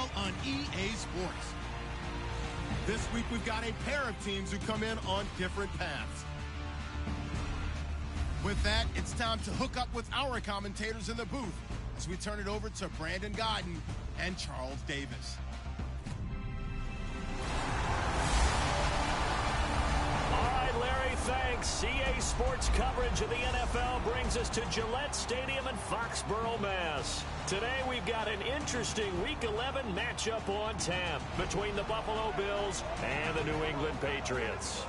NFL on EA Sports. This week we've got a pair of teams who come in on different paths. With that, it's time to hook up with our commentators in the booth as we turn it over to Brandon Godden and Charles Davis. All right, Larry, thanks. EA Sports coverage of the NFL brings us to Gillette Stadium in Foxborough, Mass. Today we've got an interesting Week 11 matchup on tap between the Buffalo Bills and the New England Patriots.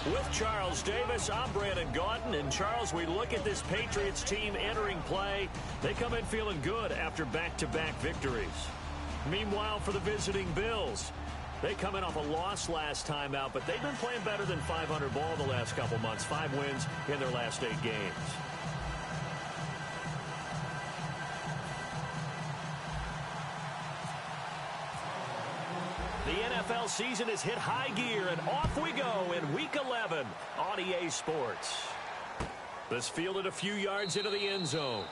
With Charles Davis, I'm Brandon Gaudin. And Charles, we look at this Patriots team entering play. They come in feeling good after back-to-back victories. Meanwhile, for the visiting Bills, they come in off a loss last time out, but they've been playing better than 500 ball the last couple months. 5 wins in their last 8 games. The NFL season has hit high gear, and off we go in Week 11 on EA Sports. This fielded a few yards into the end zone.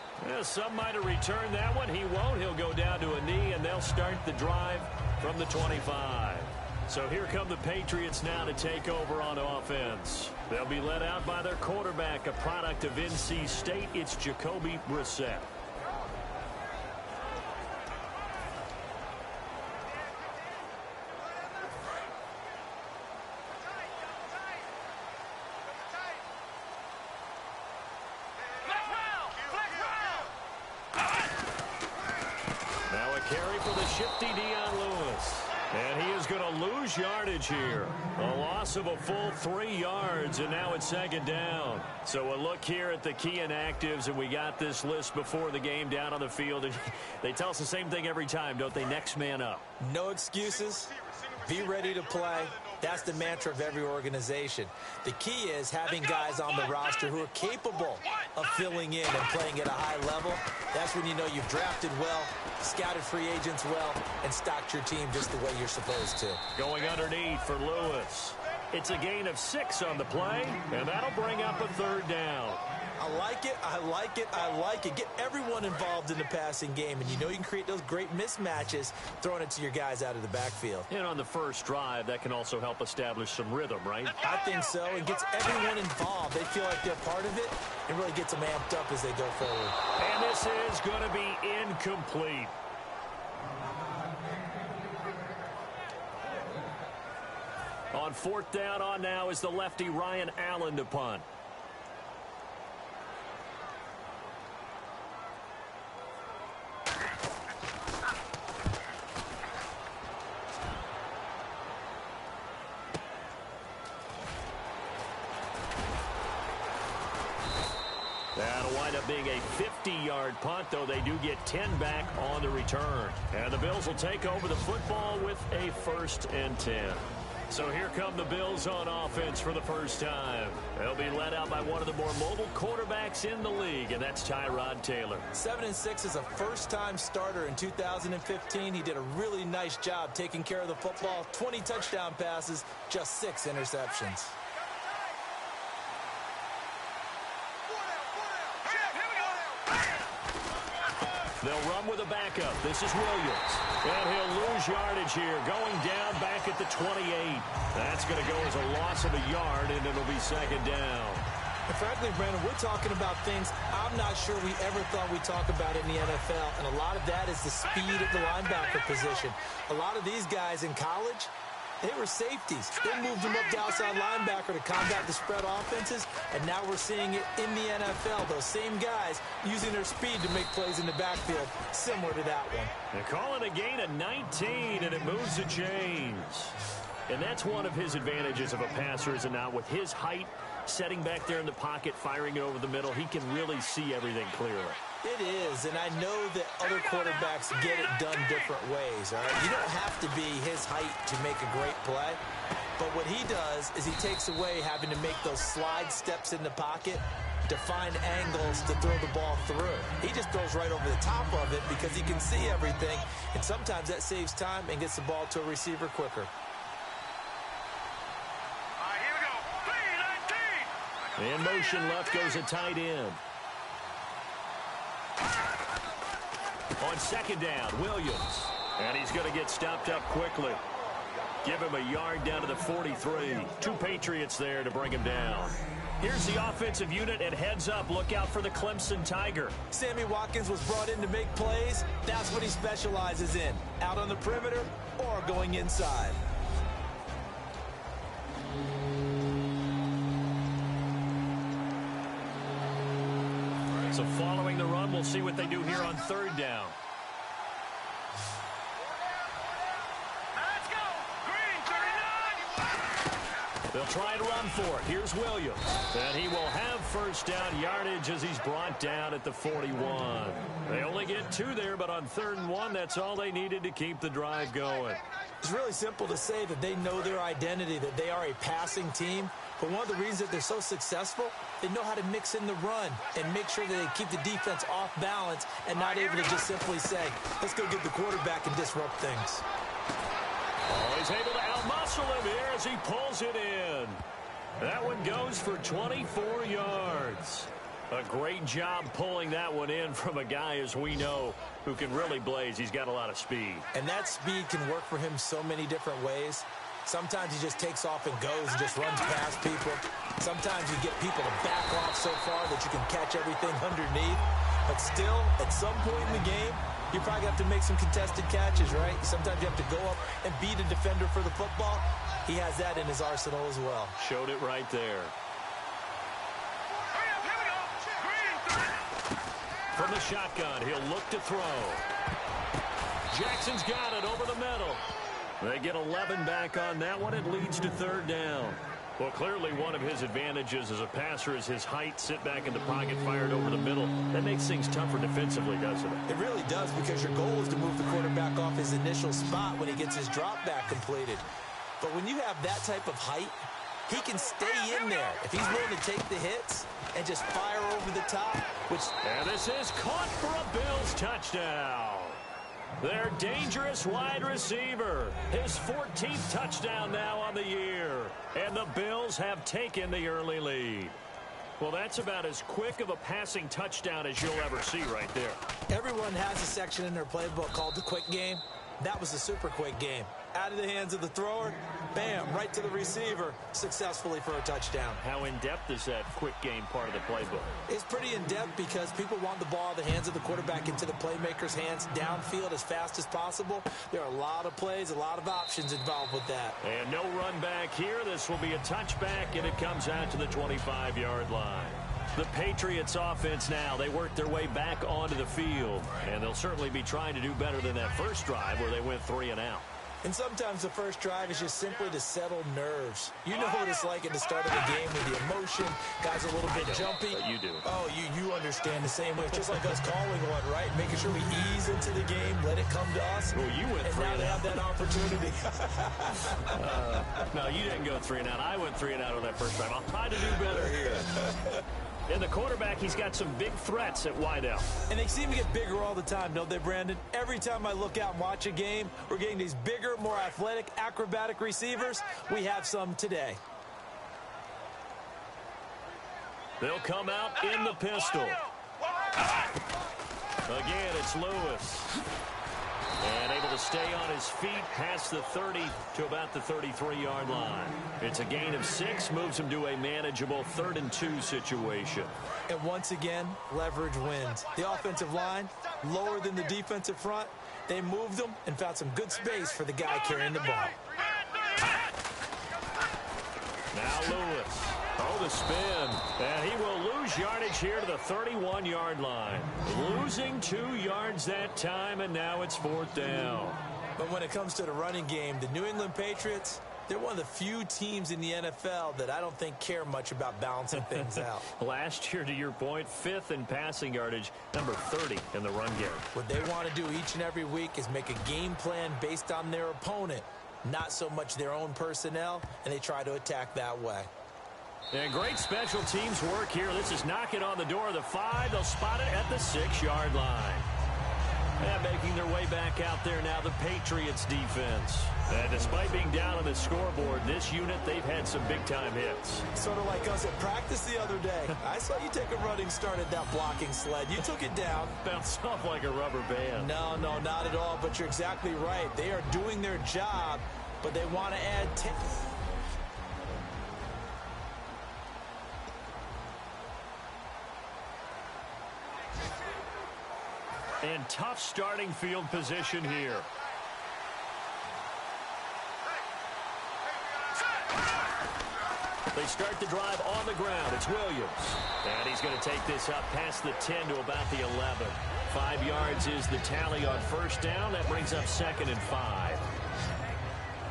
Some might have returned that one. He won't. He'll go down to a knee, and they'll start the drive from the 25. So here come the Patriots now to take over on offense. They'll be led out by their quarterback, a product of NC State. It's Jacoby Brissett. Carry for the shifty Dion Lewis. And he is going to lose yardage here. A loss of a full 3 yards, and now it's second down. So a look here at the key inactives, and we got this list before the game down on the field. They tell us the same thing every time, don't they? Next man up. No excuses. Be ready to play. That's the mantra of every organization. The key is having guys on the roster who are capable of filling in and playing at a high level. That's when you know you've drafted well, scouted free agents well, and stocked your team just the way you're supposed to. Going underneath for Lewis. It's a gain of 6 on the play, and that'll bring up a third down. I like it, I like it, I like it. Get everyone involved in the passing game, and you know you can create those great mismatches throwing it to your guys out of the backfield. And on the first drive, that can also help establish some rhythm, right? I think so. It gets everyone involved. They feel like they're part of it. It really gets them amped up as they go forward. And this is going to be incomplete. On 4th down on now is the lefty Ryan Allen to punt. That'll wind up being a 50-yard punt, though they do get 10 back on the return. And the Bills will take over the football with a 1st and 10. So here come the Bills on offense for the first time. They'll be led out by one of the more mobile quarterbacks in the league, and that's Tyrod Taylor. 7-6 as a first-time starter in 2015. He did a really nice job taking care of the football. 20 touchdown passes, just 6 interceptions. They'll run with a backup. This is Williams. And he'll lose yardage here, going down back at the 28. That's going to go as a loss of a yard, and it'll be second down. And frankly, Brandon, we're talking about things I'm not sure we ever thought we'd talk about in the NFL. And a lot of that is the speed of the linebacker position. A lot of these guys in college, they were safeties. They moved them up to outside linebacker to combat the spread offenses, and now we're seeing it in the NFL. Those same guys using their speed to make plays in the backfield, similar to that one. They call it a gain of 19, and it moves the chains. And that's one of his advantages of a passer, is it not? With his height, setting back there in the pocket, firing it over the middle, he can really see everything clearly. It is, and I know that other quarterbacks get it done different ways, all right? You don't have to be his height to make a great play, but what he does is he takes away having to make those slide steps in the pocket to find angles to throw the ball through. He just throws right over the top of it because he can see everything, and sometimes that saves time and gets the ball to a receiver quicker. In motion left goes a tight end. On second down, Williams. And he's going to get stopped up quickly. Give him a yard down to the 43. 2 Patriots there to bring him down. Here's the offensive unit, and heads up, look out for the Clemson Tiger. Sammy Watkins was brought in to make plays. That's what he specializes in, out on the perimeter or going inside. So following the run, we'll see what they do here on 3rd down. They'll try to run for it. Here's Williams. And he will have first down yardage as he's brought down at the 41. They only get 2 there, but on 3rd and 1, that's all they needed to keep the drive going. It's really simple to say that they know their identity, that they are a passing team. But one of the reasons that they're so successful, they know how to mix in the run and make sure that they keep the defense off balance and not able to just simply say, let's go get the quarterback and disrupt things. Oh, he's able to outmuscle him here as he pulls it in. That one goes for 24 yards. A great job pulling that one in from a guy, as we know, who can really blaze. He's got a lot of speed. And that speed can work for him so many different ways. Sometimes he just takes off and goes and just runs past people. Sometimes you get people to back off so far that you can catch everything underneath. But still, at some point in the game, you probably have to make some contested catches, right? Sometimes you have to go up and beat a defender for the football. He has that in his arsenal as well. Showed it right there. From the shotgun, he'll look to throw. Jackson's got it over the middle. They get 11 back on that one. It leads to 3rd down. Well, clearly one of his advantages as a passer is his height. Sit back in the pocket, fired over the middle. That makes things tougher defensively, doesn't it? It really does, because your goal is to move the quarterback off his initial spot when he gets his drop back completed. But when you have that type of height, he can stay in there if he's willing to take the hits and just fire over the top. And this is caught for a Bills touchdown. Their dangerous wide receiver. His 14th touchdown now on the year. And the Bills have taken the early lead. Well, that's about as quick of a passing touchdown as you'll ever see right there. Everyone has a section in their playbook called the quick game. That was a super quick game. Out of the hands of the thrower, bam, right to the receiver, successfully for a touchdown. How in-depth is that quick game part of the playbook? It's pretty in-depth because people want the ball out of the hands of the quarterback into the playmaker's hands downfield as fast as possible. There are a lot of plays, a lot of options involved with that. And no run back here. This will be a touchback, and it comes out to the 25-yard line. The Patriots offense now, they work their way back onto the field, and they'll certainly be trying to do better than that first drive where they went 3 and out. And sometimes the first drive is just simply to settle nerves. You know what it's like at the start of the game with the emotion. Guys are a little bit jumpy. But you do. Oh, you understand the same way. It's just like us calling one, right? Making sure we ease into the game, let it come to us. Well, you went 3 and now and they out. have that opportunity. No, you didn't go 3 and out. I went 3 and out on that first drive. I'll try to do better here. And the quarterback, he's got some big threats at wideout. And they seem to get bigger all the time, don't they, Brandon? Every time I look out and watch a game, we're getting these bigger, more athletic, acrobatic receivers. We have some today. They'll come out in the pistol. Again, it's Lewis. And able to stay on his feet past the 30 to about the 33-yard line. It's a gain of 6, moves him to a manageable 3rd and 2 situation. And once again, leverage wins. The offensive line, lower than the defensive front. They moved them and found some good space for the guy carrying the ball. Now Lewis. Oh, the spin. And he will lose yardage here to the 31-yard line. Losing 2 yards that time, and now it's 4th down. But when it comes to the running game, the New England Patriots, they're one of the few teams in the NFL that I don't think care much about balancing things out. Last year, to your point, 5th in passing yardage, number 30 in the run game. What they want to do each and every week is make a game plan based on their opponent, not so much their own personnel, and they try to attack that way. And great special teams work here. This is knocking on the door of the 5. They'll spot it at the 6-yard line. And making their way back out there now, the Patriots defense. And despite being down on the scoreboard, this unit, they've had some big-time hits. Sort of like us at practice the other day. I saw you take a running start at that blocking sled. You took it down. Bounced off like a rubber band. No, not at all, but you're exactly right. They are doing their job, but they want to add 10. And tough starting field position here. They start the drive on the ground. It's Williams. And he's going to take this up past the 10 to about the 11. 5 yards is the tally on first down. That brings up 2nd and 5.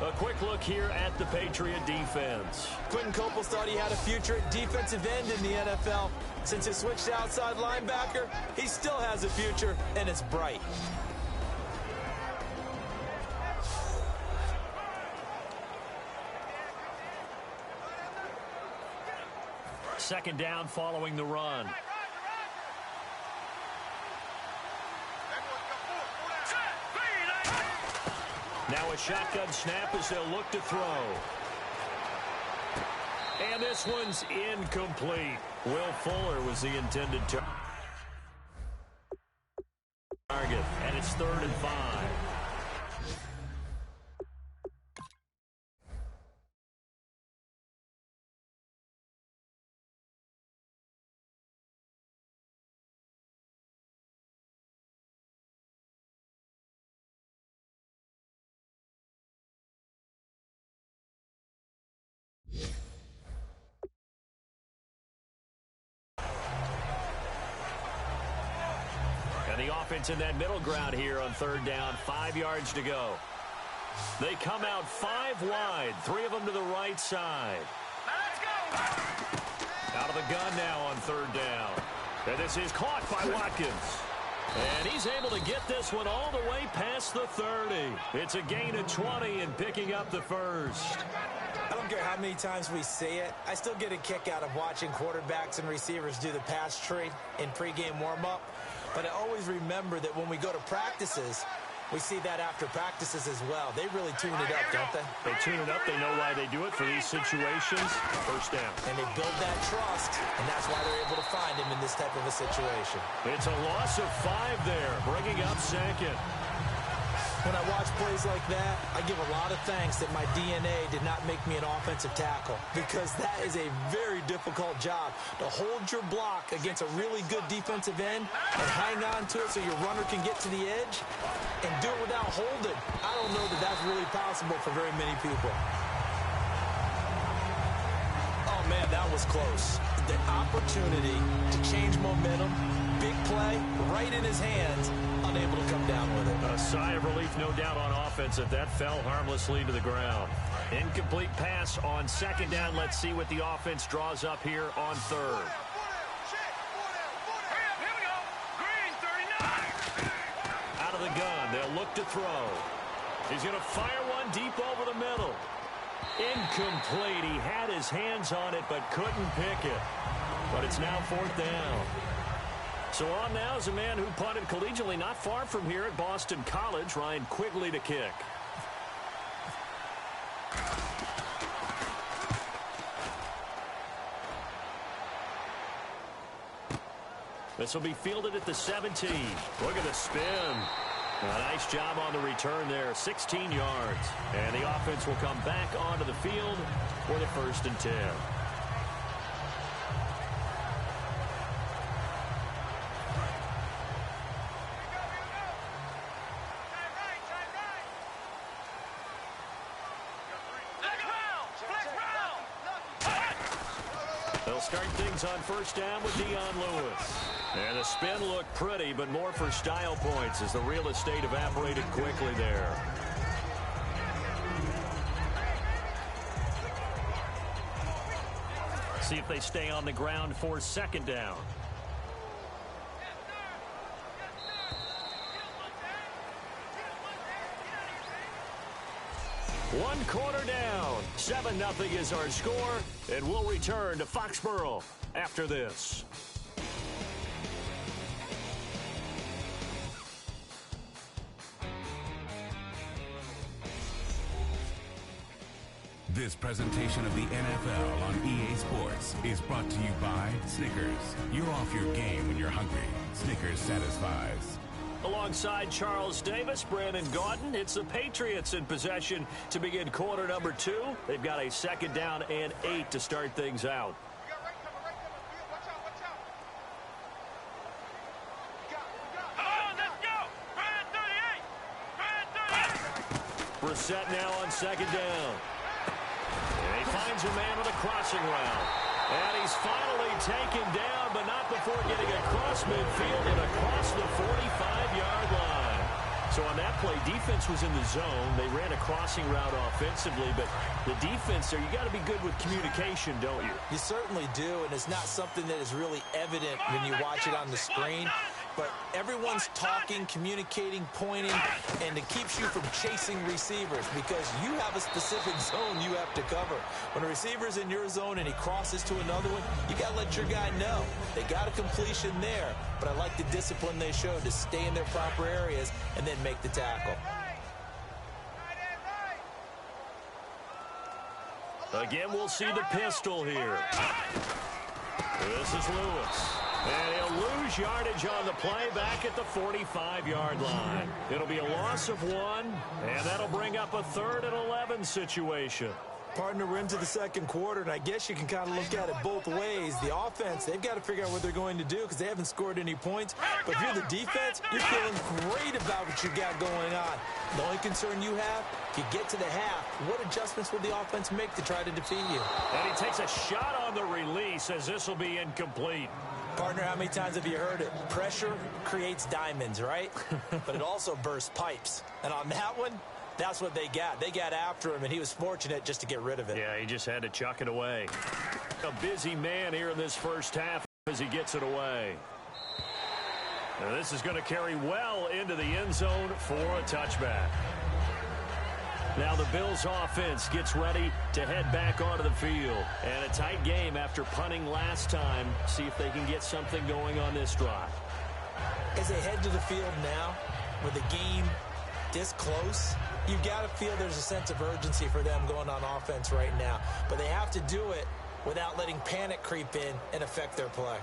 A quick look here at the Patriot defense. Quentin Coples thought he had a future at defensive end in the NFL. Since he switched to outside linebacker, he still has a future, and it's bright. Second down following the run. Now a shotgun snap as they'll look to throw. And this one's incomplete. Will Fuller was the intended target. And it's 3rd and 5. The offense in that middle ground here on 3rd down. 5 yards to go. They come out 5 wide. 3 of them to the right side. Let's go. Out of the gun now on 3rd down. And this is caught by Watkins. And he's able to get this one all the way past the 30. It's a gain of 20 and picking up the first. I don't care how many times we see it. I still get a kick out of watching quarterbacks and receivers do the pass tree in pregame warm-up. But I always remember that when we go to practices, we see that after practices as well. They really tune it up, don't they? They tune it up. They know why they do it for these situations. First down. And they build that trust, and that's why they're able to find him in this type of a situation. It's a loss of 5 there, bringing up 2nd. When I watch plays like that, I give a lot of thanks that my DNA did not make me an offensive tackle, because that is a very difficult job to hold your block against a really good defensive end and hang on to it so your runner can get to the edge and do it without holding. I don't know that that's really possible for very many people. Oh, man, that was close. The opportunity to change momentum, big play, right in his hands, unable to come down with it. A sigh of relief, no doubt, on offense that fell harmlessly to the ground. Incomplete pass on 2nd down. Let's see what the offense draws up here on 3rd. Out of the gun, they'll look to throw. He's going to fire one deep over the middle. Incomplete. He had his hands on it but couldn't pick it. But it's now 4th down. So on now is a man who punted collegiately not far from here at Boston College, Ryan Quigley to kick. This will be fielded at the 17. Look at the spin. A nice job on the return there, 16 yards. And the offense will come back onto the field for the 1st and 10. They'll start things on 1st down with Dion Lewis. And the spin looked pretty, but more for style points as the real estate evaporated quickly there. See if they stay on the ground for 2nd down. One quarter down. 7-0 is our score, and we'll return to Foxborough after this. This presentation of the NFL on EA Sports is brought to you by Snickers. You're off your game when you're hungry. Snickers satisfies. Alongside Charles Davis, Brandon Gaudin, it's the Patriots in possession to begin quarter number 2. They've got a 2nd down and 8 to start things out. Brissett now on 2nd down. And he finds a man with a crossing route. And he's finally taken down, but not before getting across midfield and across the 45-yard line. So on that play, defense was in the zone. They ran a crossing route offensively, but the defense there, you got to be good with communication, don't you? You certainly do, and it's not something that is really evident when you watch it on the screen. But everyone's talking, communicating, pointing, and it keeps you from chasing receivers because you have a specific zone you have to cover. When a receiver's in your zone and he crosses to another one, you got to let your guy know. They got a completion there, but I like the discipline they showed to stay in their proper areas and then make the tackle. Again, we'll see the pistol here. This is Lewis. And he'll lose yardage on the play back at the 45-yard line. It'll be a loss of 1, and that'll bring up a 3rd and 11 situation. Partner, we're into the 2nd quarter, and I guess you can kind of look at it both ways. The offense, they've got to figure out what they're going to do because they haven't scored any points. But if you're the defense, you're feeling great about what you got going on. The only concern you have, if you get to the half, what adjustments will the offense make to try to defeat you? And he takes a shot on the release as this will be incomplete. Partner, how many times have you heard it? Pressure creates diamonds, right? But it also bursts pipes. And on that one, that's what they got. They got after him, and he was fortunate just to get rid of it. Yeah, he just had to chuck it away. A busy man here in this first half as he gets it away. Now this is going to carry well into the end zone for a touchback. Now the Bills offense gets ready to head back onto the field. And a tight game after punting last time. See if they can get something going on this drive. As they head to the field now, with the game this close, you've got to feel there's a sense of urgency for them going on offense right now. But they have to do it without letting panic creep in and affect their play.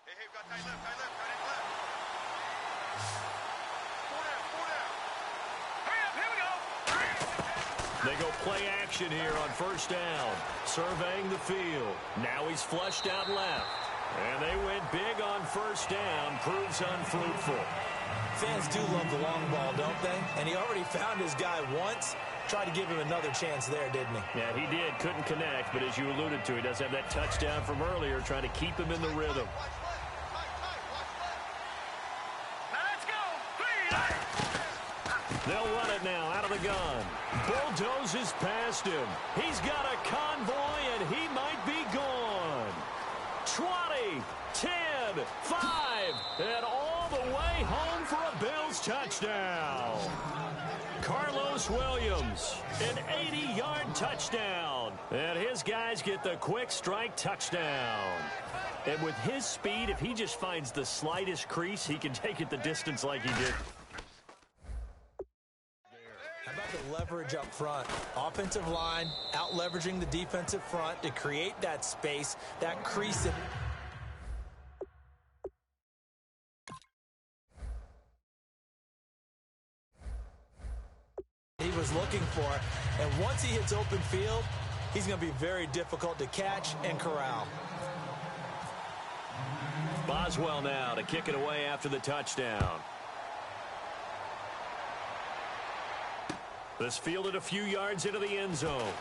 Hey, we've got tight left, tight left, tight left. Four down. Hurry up, here we go. They go play action here on 1st down. Surveying the field. Now he's flushed out left. And they went big on 1st down. Proves unfruitful. Fans do love the long ball, don't they? And he already found his guy once. tried to give him another chance there, didn't he? Yeah, he did. Couldn't connect, but as you alluded to, he does have that touchdown from earlier, trying to keep him in the rhythm. They'll run it now out of the gun. Bulldozes past him. He's got a convoy, and he might be gone. 20, 10, 5, and all the way home for a Bills touchdown. Carlos Williams, an 80-yard touchdown. And his guys get the quick strike touchdown. And with his speed, if he just finds the slightest crease, he can take it the distance like he did. How about the leverage up front? Offensive line out-leveraging the defensive front to create that space, that crease. He was looking for. And once he hits open field, he's going to be very difficult to catch and corral. Boswell now to kick it away after the touchdown. This fielded a few yards into the end zone.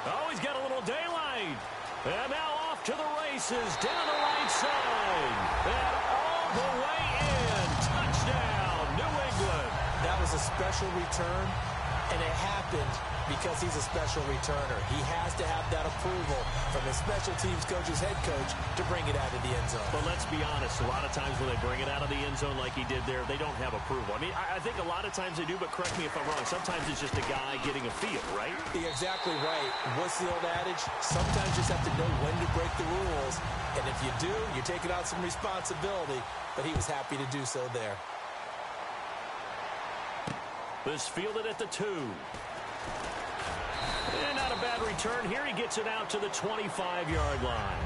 Oh, he's got a little daylight. And now off to the races down the right side. And all the way in. Touchdown, New England. That was a special return, and it happened because he's a special returner. He has to have that approval from his special teams coach's head coach to bring it out of the end zone. But let's be honest, a lot of times when they bring it out of the end zone like he did there, they don't have approval. I mean, I think a lot of times they do, but correct me if I'm wrong. Sometimes it's just a guy getting a feel, right? You're exactly right. What's the old adage? Sometimes you just have to know when to break the rules. And if you do, you're taking out some responsibility. But he was happy to do so there. This fielded at the 2. And not a bad return here. He gets it out to the 25-yard line.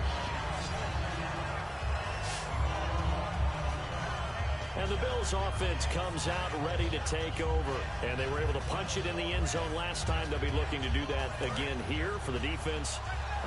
And the Bills offense comes out ready to take over. And they were able to punch it in the end zone last time. They'll be looking to do that again here for the defense.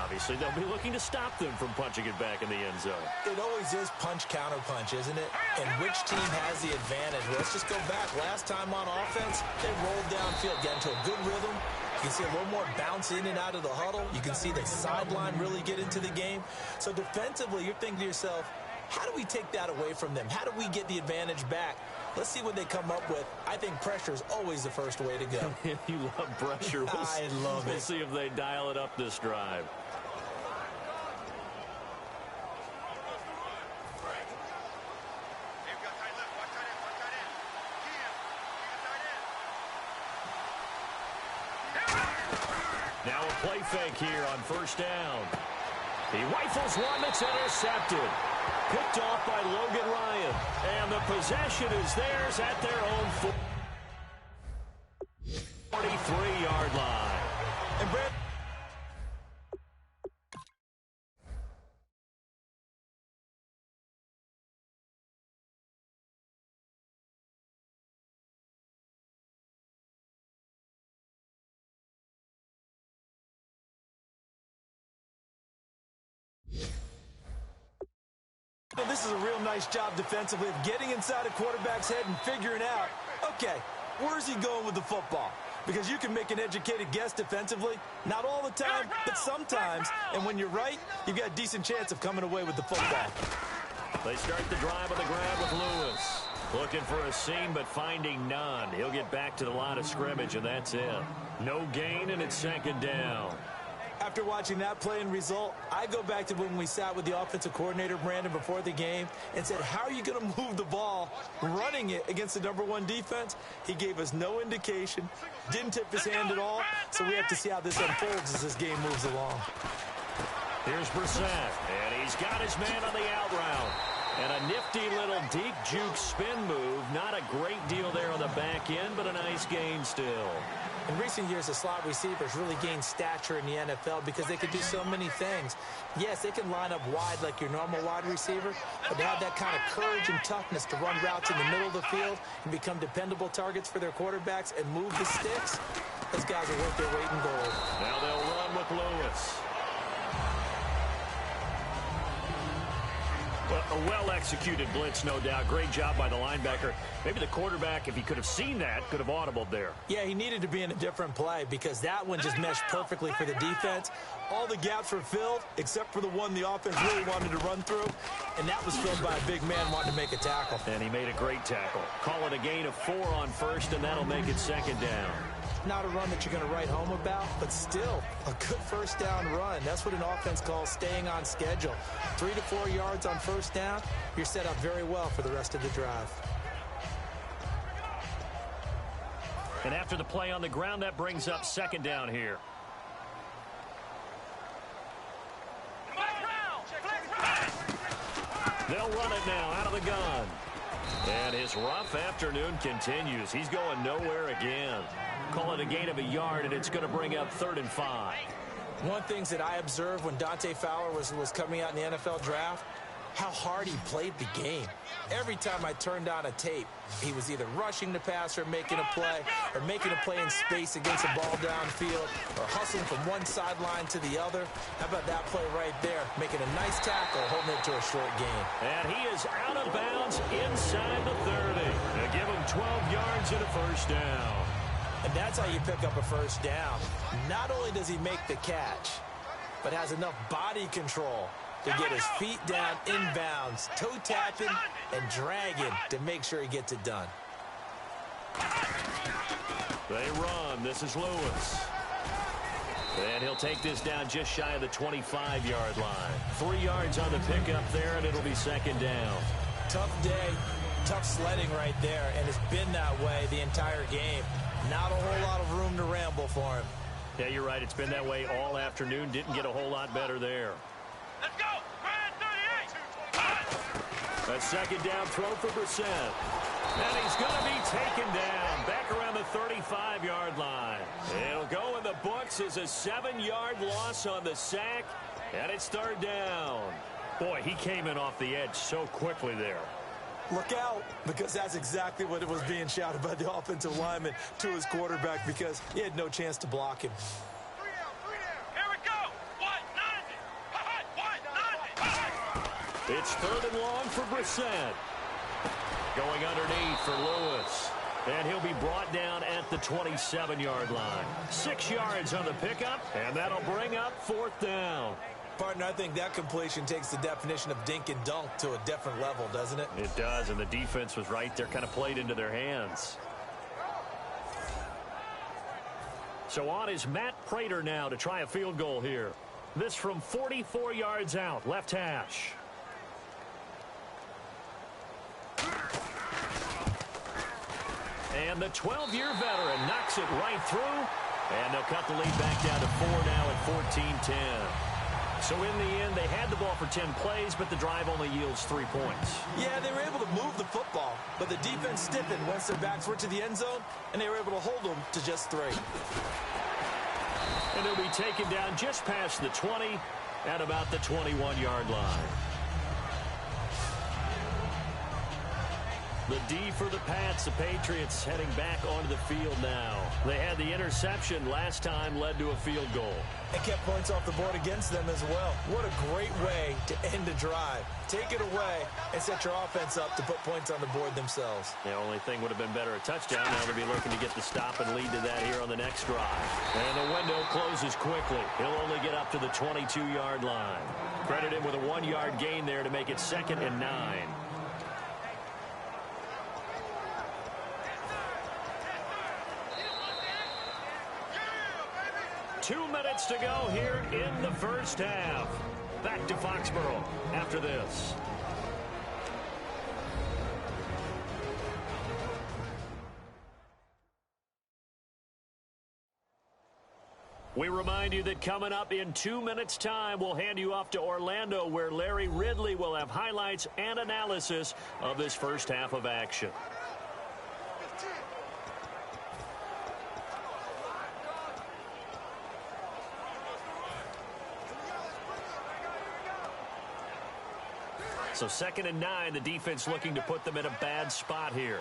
Obviously, they'll be looking to stop them from punching it back in the end zone. It always is punch-counter-punch, isn't it? And which team has the advantage? Well, let's just go back. Last time on offense, they rolled downfield, got into a good rhythm. You can see a little more bounce in and out of the huddle. You can see the sideline really get into the game. So defensively, you're thinking to yourself, how do we take that away from them? How do we get the advantage back? Let's see what they come up with. I think pressure is always the first way to go. You love pressure. I love it. We'll see if they dial it up this drive. Now a play fake here on first down. He rifles one that's intercepted. Picked off by Logan Ryan. And the possession is theirs at their own 43-yard line. And Brad, this is a real nice job defensively of getting inside a quarterback's head and figuring out, okay, where's he going with the football? Because you can make an educated guess defensively, not all the time, but sometimes. And when you're right, you've got a decent chance of coming away with the football. They start the drive on the grab with Lewis. Looking for a seam, but finding none. He'll get back to the line of scrimmage, and that's it. No gain, and it's second down. After watching that play and result, I go back to when we sat with the offensive coordinator, Brandon, before the game and said, how are you going to move the ball running it against the #1 defense? He gave us no indication, didn't tip his hand at all, so we have to see how this unfolds as this game moves along. Here's Brissett, and he's got his man on the out route. And a nifty little deep juke spin move. Not a great deal there on the back end, but a nice gain still. In recent years, the slot receivers really gained stature in the NFL because they could do so many things. Yes, they can line up wide like your normal wide receiver, but they have that kind of courage and toughness to run routes in the middle of the field and become dependable targets for their quarterbacks and move the sticks. Those guys are worth their weight in gold. Now they'll run with Lewis. Well, A well-executed blitz, no doubt. Great job by the linebacker. Maybe the quarterback, if he could have seen that, could have audibled there. Yeah, he needed to be in a different play because that one just meshed perfectly for the defense. All the gaps were filled except for the one the offense really wanted to run through, and that was filled by a big man wanting to make a tackle. And he made a great tackle. Call it a gain of 4 on first, and that'll make it second down. Not a run that you're going to write home about, but still a good first down run. That's what an offense calls staying on schedule. 3 to 4 yards on first down, you're set up very well for the rest of the drive. And after the play on the ground, that brings up second down here. They'll run it now out of the gun. And his rough afternoon continues. He's going nowhere again. Call it a gain of a yard, and it's going to bring up 3rd and 5. One thing that I observed when Dante Fowler was coming out in the NFL draft, how hard he played the game. Every time I turned on a tape, he was either rushing the passer, making a play, or making a play in space against a ball downfield, or hustling from one sideline to the other. How about that play right there? Making a nice tackle, holding it to a short gain. And he is out of bounds inside the 30. They give him 12 yards and a first down. And that's how you pick up a first down. Not only does he make the catch, but has enough body control to get his feet down inbounds, toe tapping and dragging to make sure he gets it done. They run. This is Lewis. And he'll take this down just shy of the 25-yard line. 3 yards on the pickup there, and it'll be second down. Tough day, tough sledding right there, and it's been that way the entire game. Not a whole lot of room to ramble for him. Yeah, you're right. It's been that way all afternoon. Didn't get a whole lot better there. Let's go. A second down throw for Brissett. And he's going to be taken down back around the 35-yard line. It'll go in the books as a 7-yard loss on the sack, and it's 3rd down. Boy, he came in off the edge so quickly there. Look out, because that's exactly what it was being shouted by the offensive lineman to his quarterback because he had no chance to block him. Here we go. 190. It's 3rd and long for Brissett. Going underneath for Lewis. And he'll be brought down at the 27-yard line. 6 yards on the pickup, and that'll bring up 4th down. Partner, I think that completion takes the definition of dink and dunk to a different level, doesn't it? It does, and the defense was right there, kind of played into their hands. So on is Matt Prater now to try a field goal here. This from 44 yards out, left hash. And the 12-year veteran knocks it right through, and they'll cut the lead back down to 4 now at 14-10. So in the end, they had the ball for 10 plays, but the drive only yields 3 points. Yeah, they were able to move the football, but the defense stiffened once their backs were to the end zone, and they were able to hold them to just 3. And they'll be taken down just past the 20 at about the 21-yard line. The D for the Pats, the Patriots heading back onto the field now. They had the interception last time, led to a field goal. And kept points off the board against them as well. What a great way to end a drive. Take it away and set your offense up to put points on the board themselves. The only thing would have been better a touchdown. Now they'll be looking to get the stop and lead to that here on the next drive. And the window closes quickly. He'll only get up to the 22-yard line. Credit him with a 1-yard gain there to make it 2nd and 9. 2 minutes to go here in the first half. Back to Foxborough after this. We remind you that coming up in 2 minutes' time, we'll hand you off to Orlando, where Larry Ridley will have highlights and analysis of this first half of action. So 2nd and 9, the defense looking to put them in a bad spot here.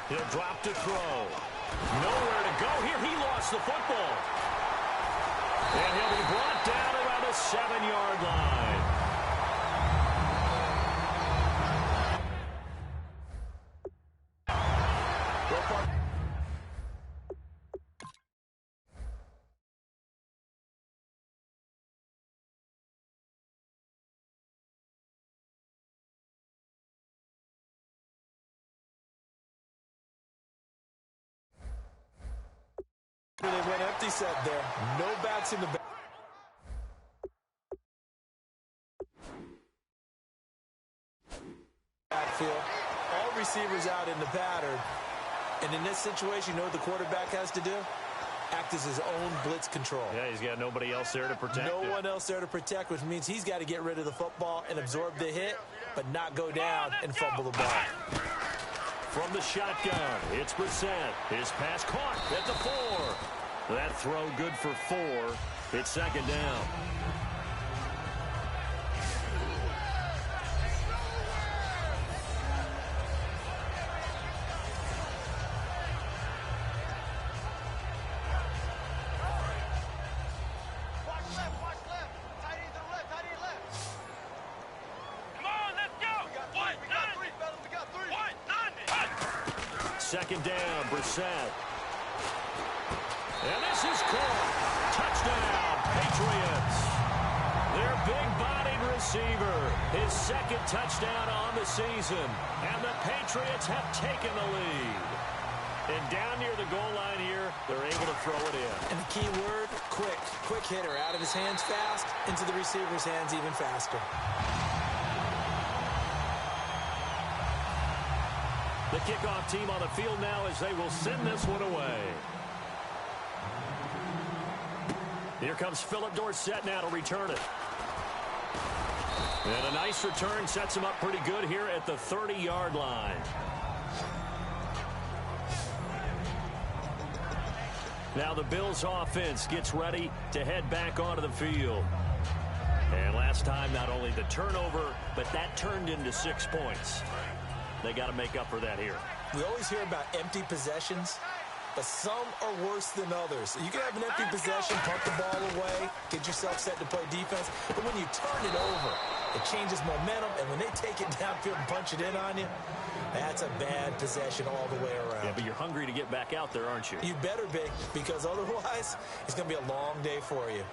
He'll drop to throw. Nowhere to go here. He lost the football. And he'll be brought down around the 7-yard line. They went empty set there. No backs in the back. Backfield. All receivers out in the pattern. And in this situation, you know what the quarterback has to do? Act as his own blitz control. Yeah, he's got nobody else there to protect No one else there to protect, which means he's got to get rid of the football and absorb the hit, but not go down and fumble the ball. From the shotgun, it's Brissett. His pass caught at the 4. That throw good for 4. It's second down. Second down, Brissett. And this is caught. Touchdown, Patriots. Their big-bodied receiver, his second touchdown on the season. And the Patriots have taken the lead. And down near the goal line here, they're able to throw it in. And the key word, quick. Quick hitter. Out of his hands fast, into the receiver's hands even faster. The kickoff team on the field now as they will send this one away. Here comes Philip Dorsett now to return it. And a nice return sets him up pretty good here at the 30-yard line. Now the Bills offense gets ready to head back onto the field. And last time, not only the turnover, but that turned into 6 points. They got to make up for that here. We always hear about empty possessions, but some are worse than others. You can have an empty possession, punt the ball away, get yourself set to play defense, but when you turn it over, it changes momentum, and when they take it downfield and punch it in on you, that's a bad possession all the way around. Yeah, but you're hungry to get back out there, aren't you? You better be, because otherwise, it's going to be a long day for you.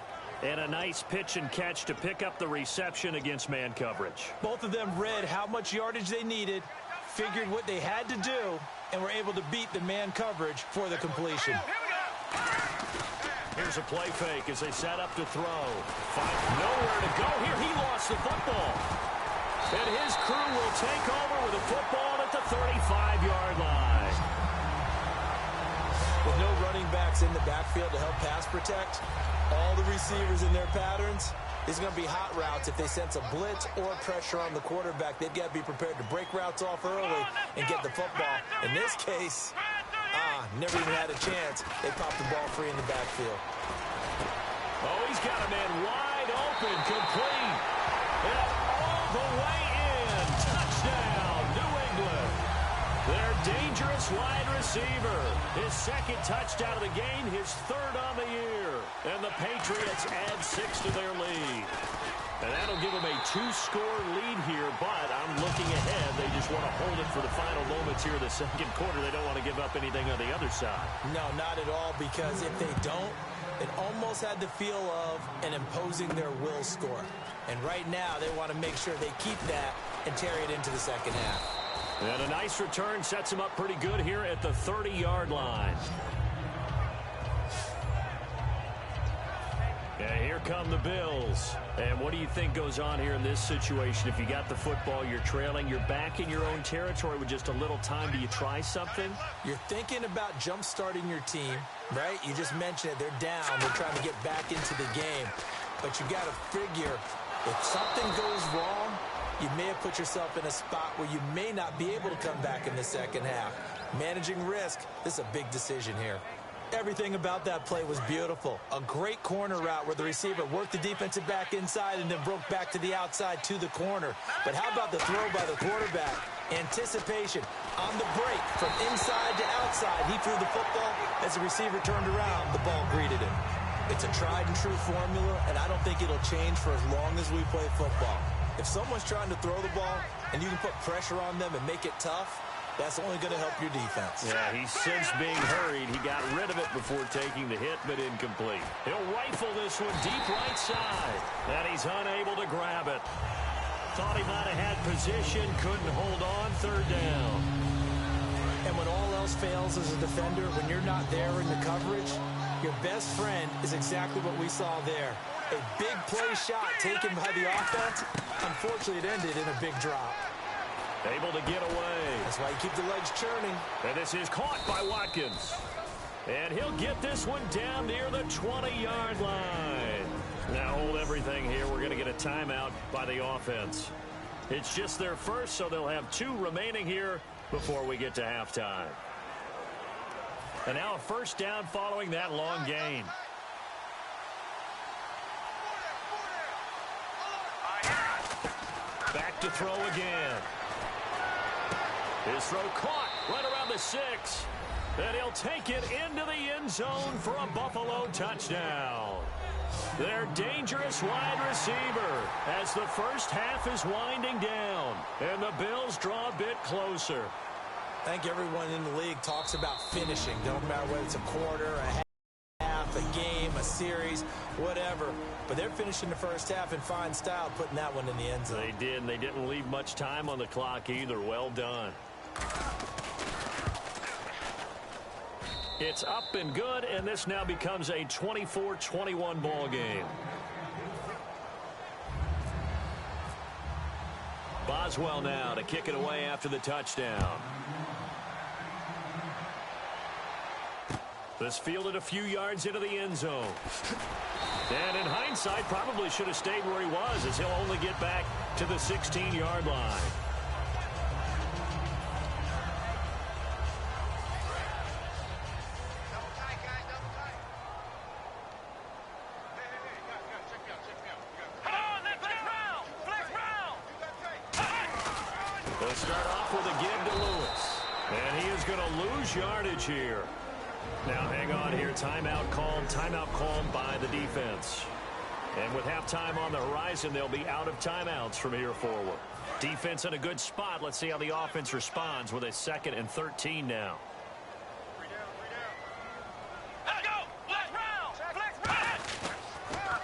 And a nice pitch and catch to pick up the reception against man coverage. Both of them read how much yardage they needed, figured what they had to do, and were able to beat the man coverage for the completion. Here's a play fake as they set up to throw. Find nowhere to go here. He lost the football. And his crew will take over with the football at the 35-yard line. With no running backs in the backfield to help pass protect, all the receivers in their patterns, it's going to be hot routes. If they sense a blitz or pressure on the quarterback, they've got to be prepared to break routes off early and get the football. In this case, never even had a chance. They popped the ball free in the backfield. Oh, he's got a man wide open, complete. And all the way in. Touchdown, New England. Their dangerous wide receiver. His second touchdown of the game, his third on the year. And the Patriots add 6 to their lead. And that'll give them a 2-score lead here, but I'm looking ahead. They just want to hold it for the final moments here in the second quarter. They don't want to give up anything on the other side. No, not at all, because if they don't, it almost had the feel of an imposing their will score. And right now, they want to make sure they keep that and carry it into the second half. And a nice return sets them up pretty good here at the 30-yard line. And here come the Bills. And what do you think goes on here in this situation? If you got the football, you're trailing, you're back in your own territory with just a little time. Do you try something? You're thinking about jump-starting your team, right? You just mentioned it. They're down. They're trying to get back into the game. But you got to figure, if something goes wrong, you may have put yourself in a spot where you may not be able to come back in the second half. Managing risk, this is a big decision here. Everything about that play was beautiful. A great corner route where the receiver worked the defensive back inside and then broke back to the outside to the corner. But how about the throw by the quarterback? Anticipation on the break from inside to outside. He threw the football. As the receiver turned around, the ball greeted him. It's a tried-and-true formula, and I don't think it'll change for as long as we play football. If someone's trying to throw the ball and you can put pressure on them and make it tough, that's only going to help your defense. Yeah, he's since being hurried. He got rid of it before taking the hit, but incomplete. He'll rifle this one deep right side, and he's unable to grab it. Thought he might have had position, couldn't hold on, third down. And when all else fails as a defender, when you're not there in the coverage, your best friend is exactly what we saw there. A big play shot taken by the offense. Unfortunately, it ended in a big drop. Able to get away. That's why you keep the legs churning. And this is caught by Watkins. And he'll get this one down near the 20-yard line. Now hold everything here. We're going to get a timeout by the offense. It's just their first, so they'll have 2 remaining here before we get to halftime. And now a first down following that long gain. Back to throw again. His throw caught right around the 6. And he'll take it into the end zone for a Buffalo touchdown. Their dangerous wide receiver as the first half is winding down. And the Bills draw a bit closer. I think everyone in the league talks about finishing. Don't matter whether it's a quarter, a half, a game, a series, whatever. But they're finishing the first half in fine style, putting that one in the end zone. They did, and they didn't leave much time on the clock either. Well done. It's up and good, and this now becomes a 24-21 ball game. Boswell now to kick it away after the touchdown. This fielded a few yards into the end zone. And in hindsight, probably should have stayed where he was, as he'll only get back to the 16-yard line. They'll start off with a give to Lewis. And he is going to lose yardage here. Now hang on here. Timeout called by the defense. And with halftime on the horizon, they'll be out of timeouts from here forward. Defense in a good spot. Let's see how the offense responds with a 2nd and 13 now. Let's go! Flex round!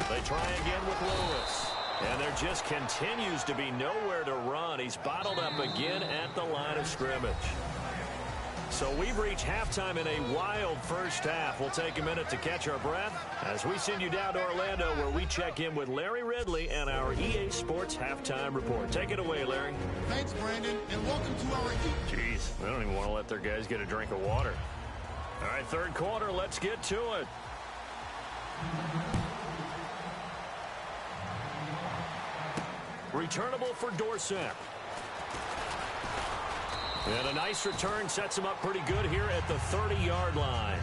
They try again with Lewis. And there just continues to be nowhere to run. He's bottled up again at the line of scrimmage. So we've reached halftime in a wild first half. We'll take a minute to catch our breath as we send you down to Orlando, where we check in with Larry Ridley and our EA Sports Halftime Report. Take it away, Larry. Thanks, Brandon, and welcome to our... Jeez, they don't even want to let their guys get a drink of water. All right, third quarter, let's get to it. Returnable for Dorsett. And a nice return sets him up pretty good here at the 30-yard line.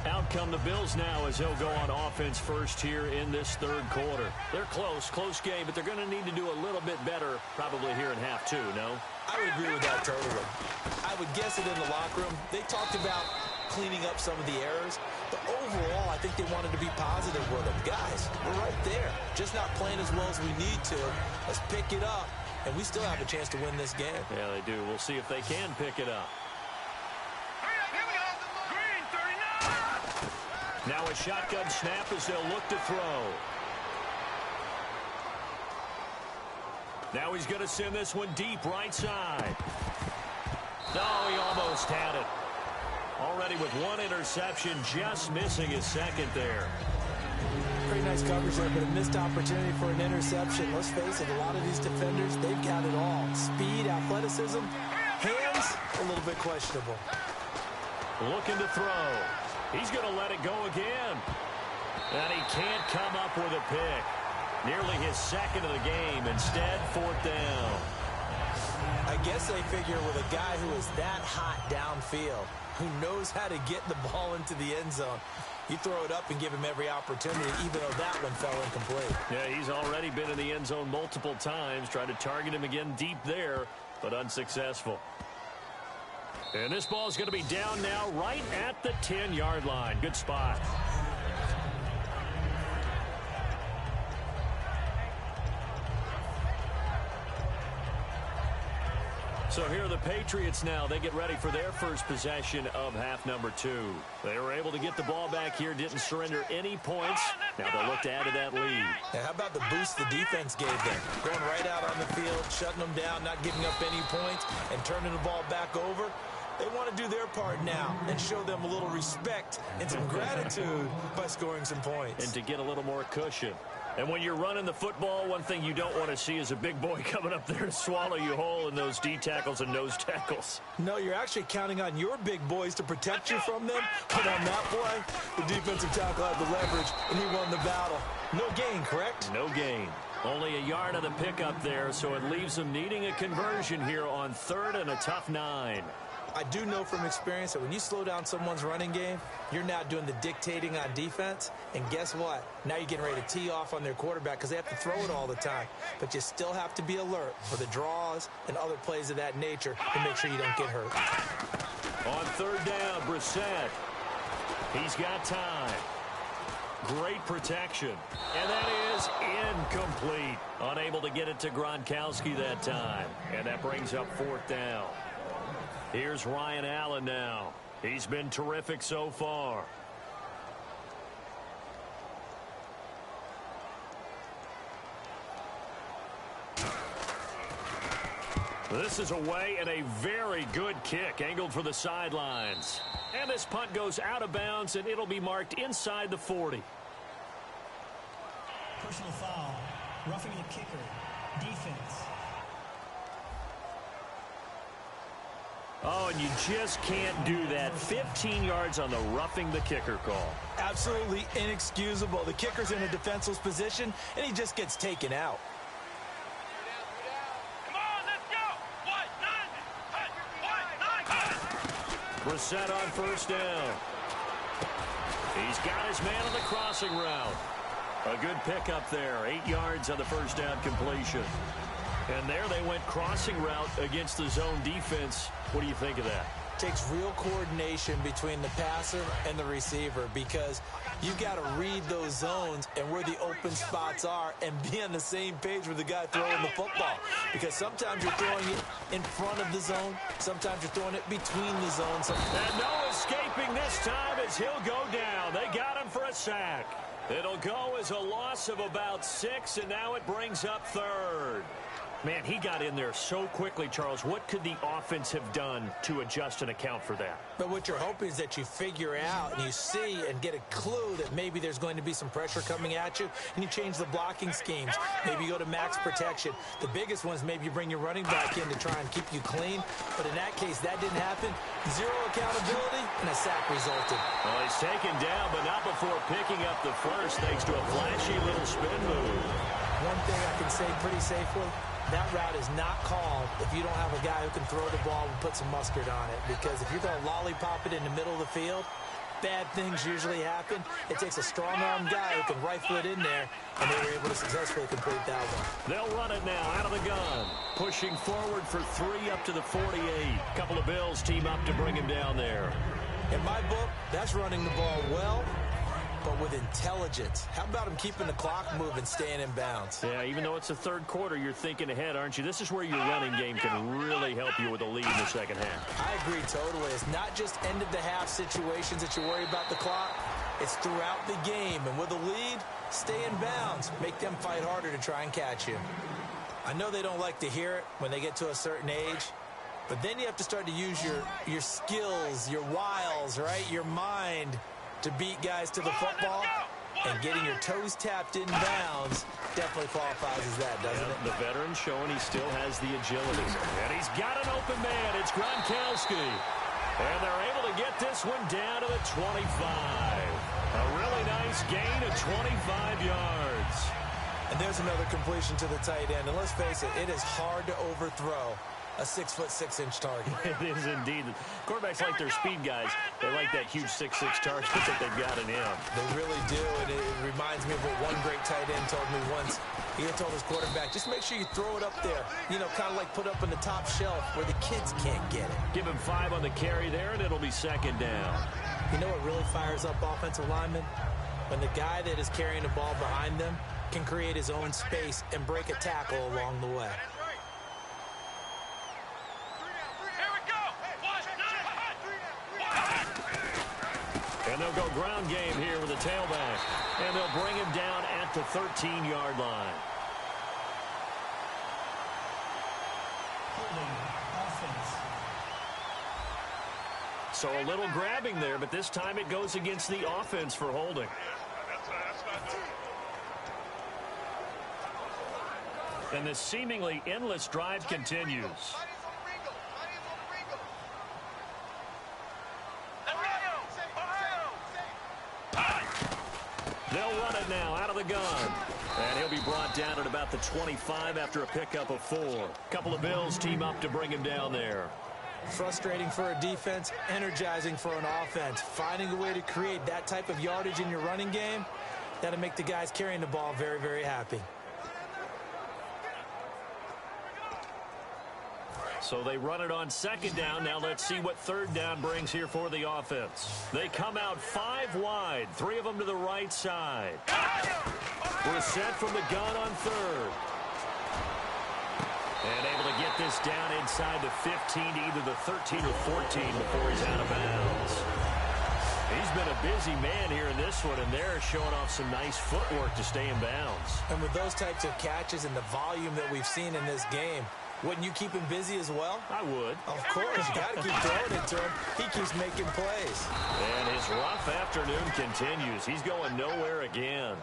Out come the Bills now as they'll go on offense first here in this third quarter. They're close game, but they're going to need to do a little bit better probably here in half 2, no? I would agree with that totally. I would guess it in the locker room. They talked about cleaning up some of the errors, but overall, I think they wanted to be positive with them. Guys, we're right there. Just not playing as well as we need to. Let's pick it up, and we still have a chance to win this game. Yeah, they do. We'll see if they can pick it up. Here we go! Green 39! Now a shotgun snap as they'll look to throw. Now he's going to send this one deep right side. No, he almost had it. Already with one interception, just missing his 2nd there. Pretty nice coverage there, but a missed opportunity for an interception. Let's face it, a lot of these defenders, they've got it all. Speed, athleticism, hands, a little bit questionable. Looking to throw. He's going to let it go again. And he can't come up with a pick. Nearly his 2nd of the game. Instead, 4th down. I guess they figure with a guy who is that hot downfield, who knows how to get the ball into the end zone, you throw it up and give him every opportunity, even though that one fell incomplete. Yeah, he's already been in the end zone multiple times. Tried to target him again deep there, but unsuccessful. And this ball is going to be down now right at the 10-yard line. Good spot. So here are the Patriots now. They get ready for their first possession of half number 2. They were able to get the ball back here, didn't surrender any points. Now they'll look to add to that lead. Now, how about the boost the defense gave them? Going right out on the field, shutting them down, not giving up any points, and turning the ball back over. They want to do their part now and show them a little respect and some gratitude by scoring some points. And to get a little more cushion. And when you're running the football, one thing you don't want to see is a big boy coming up there to swallow you whole in those D tackles and nose tackles. No, you're actually counting on your big boys to protect you from them. But on that play, the defensive tackle had the leverage, and he won the battle. No gain, correct? No gain. Only a yard on the pickup there, so it leaves them needing a conversion here on 3rd and a tough 9. I do know from experience that when you slow down someone's running game, you're now doing the dictating on defense. And guess what? Now you're getting ready to tee off on their quarterback because they have to throw it all the time. But you still have to be alert for the draws and other plays of that nature to make sure you don't get hurt. On 3rd down, Brissett. He's got time. Great protection. And that is incomplete. Unable to get it to Gronkowski that time. And that brings up 4th down. Here's Ryan Allen now. He's been terrific so far. This is away and a very good kick angled for the sidelines. And this punt goes out of bounds, and it'll be marked inside the 40. Personal foul. Roughing the kicker. Defense. Oh, and you just can't do that. 15 yards on the roughing the kicker call. Absolutely inexcusable. The kicker's in a defenseless position, and he just gets taken out. Come on, let's go. 1-9. Brissett on 1st down. He's got his man on the crossing route. A good pickup there. 8 yards on the 1st down completion. And there they went crossing route against the zone defense. What do you think of that? Takes real coordination between the passer and the receiver because you've got to read those zones and where the open spots are and be on the same page with the guy throwing the football. Because sometimes you're throwing it in front of the zone. Sometimes you're throwing it between the zones. And no escaping this time as he'll go down. They got him for a sack. It'll go as a loss of about 6, and now it brings up 3rd. Man, he got in there so quickly, Charles. What could the offense have done to adjust and account for that? But what you're hoping is that you figure out and you see and get a clue that maybe there's going to be some pressure coming at you, and you change the blocking schemes. Maybe you go to max protection. The biggest one is maybe you bring your running back in to try and keep you clean. But in that case, that didn't happen. Zero accountability, and a sack resulted. Well, he's taken down, but not before picking up the first, thanks to a flashy little spin move. One thing I can say pretty safely, that route is not called if you don't have a guy who can throw the ball and put some mustard on it. Because if you're going to lollipop it in the middle of the field, bad things usually happen. It takes a strong-armed guy who can rifle it in there, and they were able to successfully complete that one. They'll run it now out of the gun. Pushing forward for 3 up to the 48. A couple of Bills team up to bring him down there. In my book, that's running the ball well, but with intelligence. How about him keeping the clock moving, staying in bounds? Yeah, even though it's the 3rd quarter, you're thinking ahead, aren't you? This is where your running game can really help you with a lead in the 2nd half. I agree totally. It's not just end-of-the-half situations that you worry about the clock. It's throughout the game. And with a lead, stay in bounds. Make them fight harder to try and catch you. I know they don't like to hear it when they get to a certain age, but then you have to start to use your skills, your wiles, right? Your mind to beat guys to the football, and getting your toes tapped in bounds definitely qualifies as that, doesn't it? The veteran showing he still has the agility. And he's got an open man. It's Gronkowski. And they're able to get this one down to the 25. A really nice gain of 25 yards. And there's another completion to the tight end. And let's face it, it is hard to overthrow a 6'6" target. It is indeed. Quarterbacks like their speed guys. They like that huge 6'6" target that they've got in him. They really do, and it reminds me of what one great tight end told me once. He had told his quarterback, just make sure you throw it up there. You know, kind of like put up on the top shelf where the kids can't get it. Give him 5 on the carry there, and it'll be second down. You know what really fires up offensive linemen? When the guy that is carrying the ball behind them can create his own space and break a tackle along the way. And they'll go ground game here with a tailback. And they'll bring him down at the 13-yard line. So a little grabbing there, but this time it goes against the offense for holding. And this seemingly endless drive continues. They'll run it now out of the gun. And he'll be brought down at about the 25 after a pickup of 4. Couple of Bills team up to bring him down there. Frustrating for a defense, energizing for an offense. Finding a way to create that type of yardage in your running game, that'll make the guys carrying the ball very, very happy. So they run it on second down. Now let's see what third down brings here for the offense. They come out 5 wide, 3 of them to the right side. We're set from the gun on third. And able to get this down inside the 15 to either the 13 or 14 before he's out of bounds. He's been a busy man here in this one, and they're showing off some nice footwork to stay in bounds. And with those types of catches and the volume that we've seen in this game, wouldn't you keep him busy as well? I would. Of course. You got to keep throwing it to him. He keeps making plays. And his rough afternoon continues. He's going nowhere again.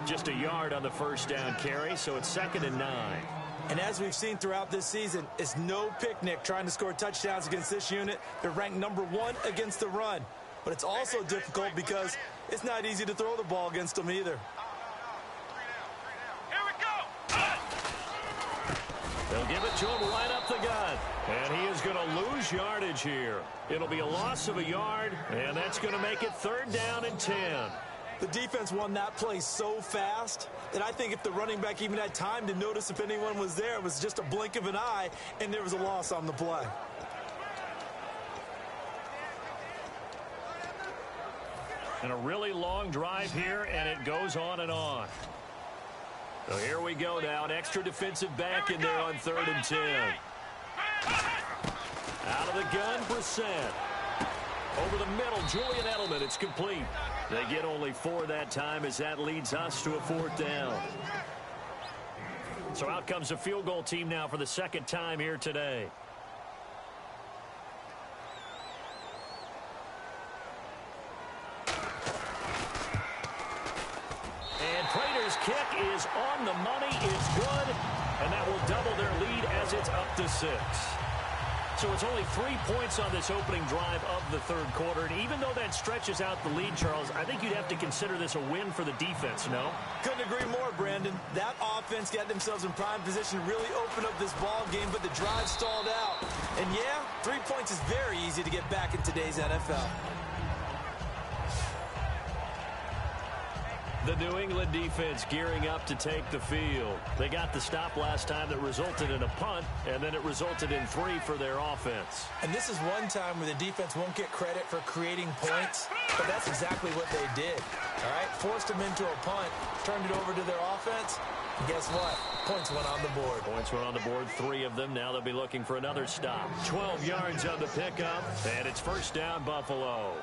Just a yard on the first down carry, so it's 2nd and 9. And as we've seen throughout this season, it's no picnic trying to score touchdowns against this unit. They're ranked number 1 against the run. But it's also difficult because it's not easy to throw the ball against them either. They'll give it to him right up the gut. And he is going to lose yardage here. It'll be a loss of a yard, and that's going to make it 3rd down and 10. The defense won that play so fast that I think if the running back even had time to notice if anyone was there, it was just a blink of an eye, and there was a loss on the play. And a really long drive here, and it goes on and on. So here we go now. An extra defensive back in there on 3rd and 10. Out of the gun, Brissett. Over the middle, Julian Edelman. It's complete. They get only 4 that time as that leads us to a 4th down. So out comes the field goal team now for the 2nd time here today. And Prater's kick is on the money. It's good. And that will double their lead as it's up to 6. So it's only 3 points on this opening drive of the 3rd quarter. And even though that stretches out the lead, Charles, I think you'd have to consider this a win for the defense, no? Couldn't agree more, Brandon. That offense got themselves in prime position to really open up this ball game, but the drive stalled out. And yeah, 3 points is very easy to get back in today's NFL. The New England defense gearing up to take the field. They got the stop last time that resulted in a punt, and then it resulted in 3 for their offense. And this is one time where the defense won't get credit for creating points, but that's exactly what they did. All right, forced them into a punt, turned it over to their offense, and guess what? Points went on the board. Points went on the board, 3 of them. Now they'll be looking for another stop. 12 yards on the pickup, and it's 1st down, Buffalo.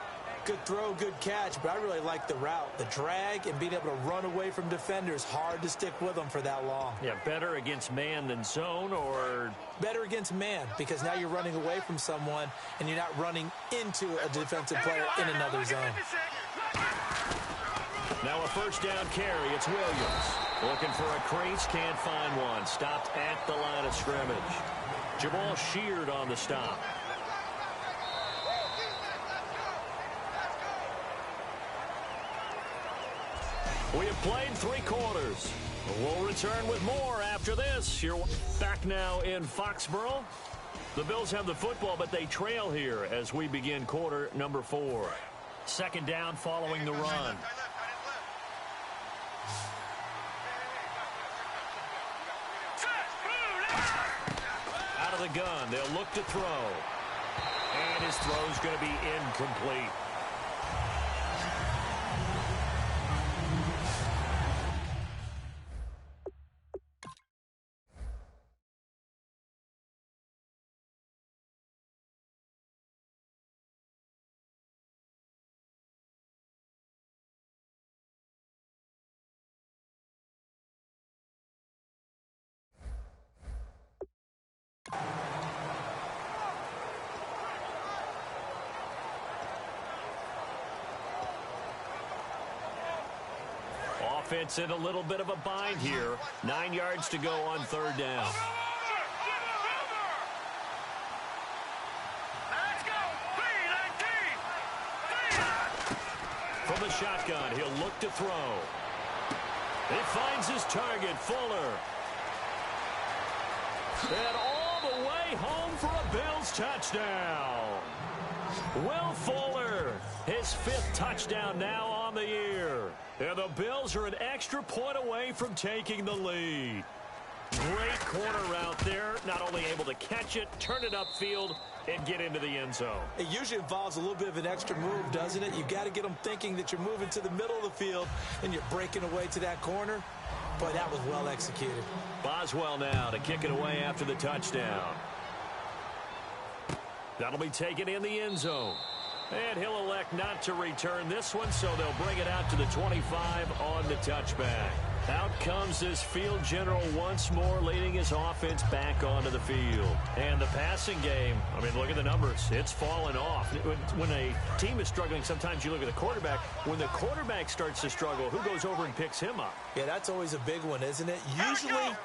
Good throw, good catch, but I really like the route. The drag and being able to run away from defenders, hard to stick with them for that long. Yeah, better against man than zone, or? Better against man, because now you're running away from someone and you're not running into a defensive player in another zone. Now a 1st down carry. It's Williams. Looking for a crease, can't find one. Stopped at the line of scrimmage. Jamal Sheard on the stop. We have played 3 quarters. We'll return with more after this. You're back now in Foxborough. The Bills have the football, but they trail here as we begin quarter number 4. 2nd down following the run. the gun. They'll look to throw. And his throw's going to be incomplete. Offense in a little bit of a bind here. 9 yards to go on third down. Let's go. From the shotgun, he'll look to throw. He finds his target, Fuller. And all the way home for a Bills touchdown. Will Fuller, his 5th touchdown now on the year. And the Bills are an extra point away from taking the lead. Great corner route there. Not only able to catch it, turn it upfield, and get into the end zone. It usually involves a little bit of an extra move, doesn't it? You've got to get them thinking that you're moving to the middle of the field and you're breaking away to that corner. Boy, that was well executed. Boswell now to kick it away after the touchdown. That'll be taken in the end zone. And he'll elect not to return this one, so they'll bring it out to the 25 on the touchback. Out comes this field general once more, leading his offense back onto the field. And the passing game, I mean, look at the numbers. It's fallen off. When a team is struggling, sometimes you look at the quarterback. When the quarterback starts to struggle, who goes over and picks him up? Yeah, that's always a big one, isn't it? Usually,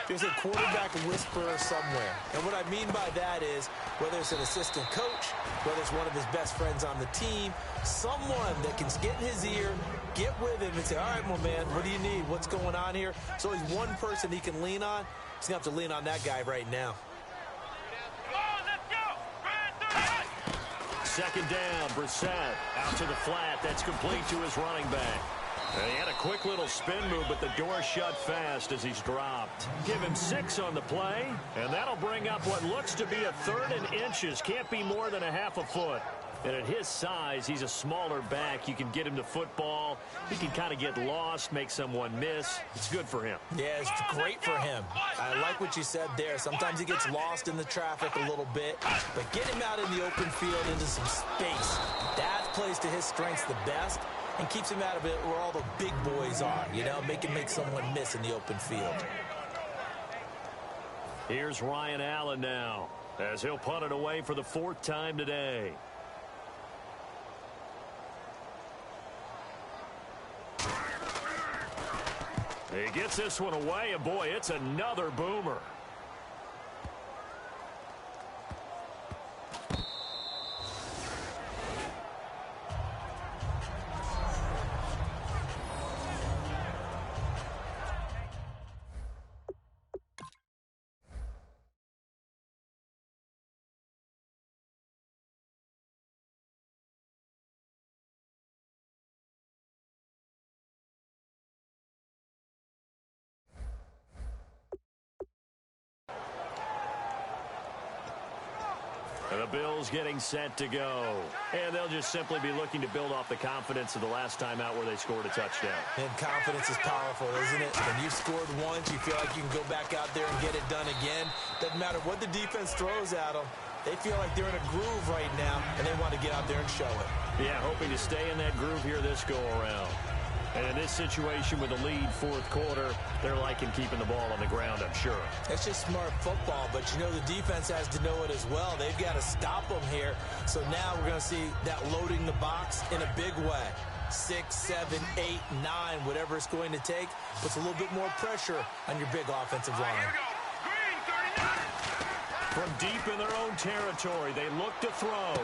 there's a quarterback whisperer somewhere. And what I mean by that is, whether it's an assistant coach, whether it's one of his best friends on the team, someone that can get in his ear, get with him and say, all right, my man, what do you need? What's going on here? So he's one person he can lean on. He's going to have to lean on that guy right now. Second down, Brissett out to the flat. That's complete to his running back. And he had a quick little spin move, but the door shut fast as he's dropped. Give him 6 on the play, and that'll bring up what looks to be a 3rd and inches. Can't be more than a half a foot. And at his size, he's a smaller back. You can get him to football. He can kind of get lost, make someone miss. It's good for him. Yeah, it's great for him. I like what you said there. Sometimes he gets lost in the traffic a little bit, but get him out in the open field into some space. That plays to his strengths the best and keeps him out of it where all the big boys are, you know, make someone miss in the open field. Here's Ryan Allen now, as he'll punt it away for the 4th time today. He gets this one away, and boy, it's another boomer. And the Bills getting set to go. And they'll just simply be looking to build off the confidence of the last time out where they scored a touchdown. And confidence is powerful, isn't it? When you've scored once, you feel like you can go back out there and get it done again. Doesn't matter what the defense throws at them. They feel like they're in a groove right now, and they want to get out there and show it. Yeah, hoping to stay in that groove here this go-around. And in this situation with the lead 4th quarter, they're liking keeping the ball on the ground, I'm sure. It's just smart football, but you know the defense has to know it as well. They've got to stop them here. So now we're going to see that loading the box in a big way. 6, 7, 8, 9, whatever it's going to take, puts a little bit more pressure on your big offensive line. From deep in their own territory, they look to throw.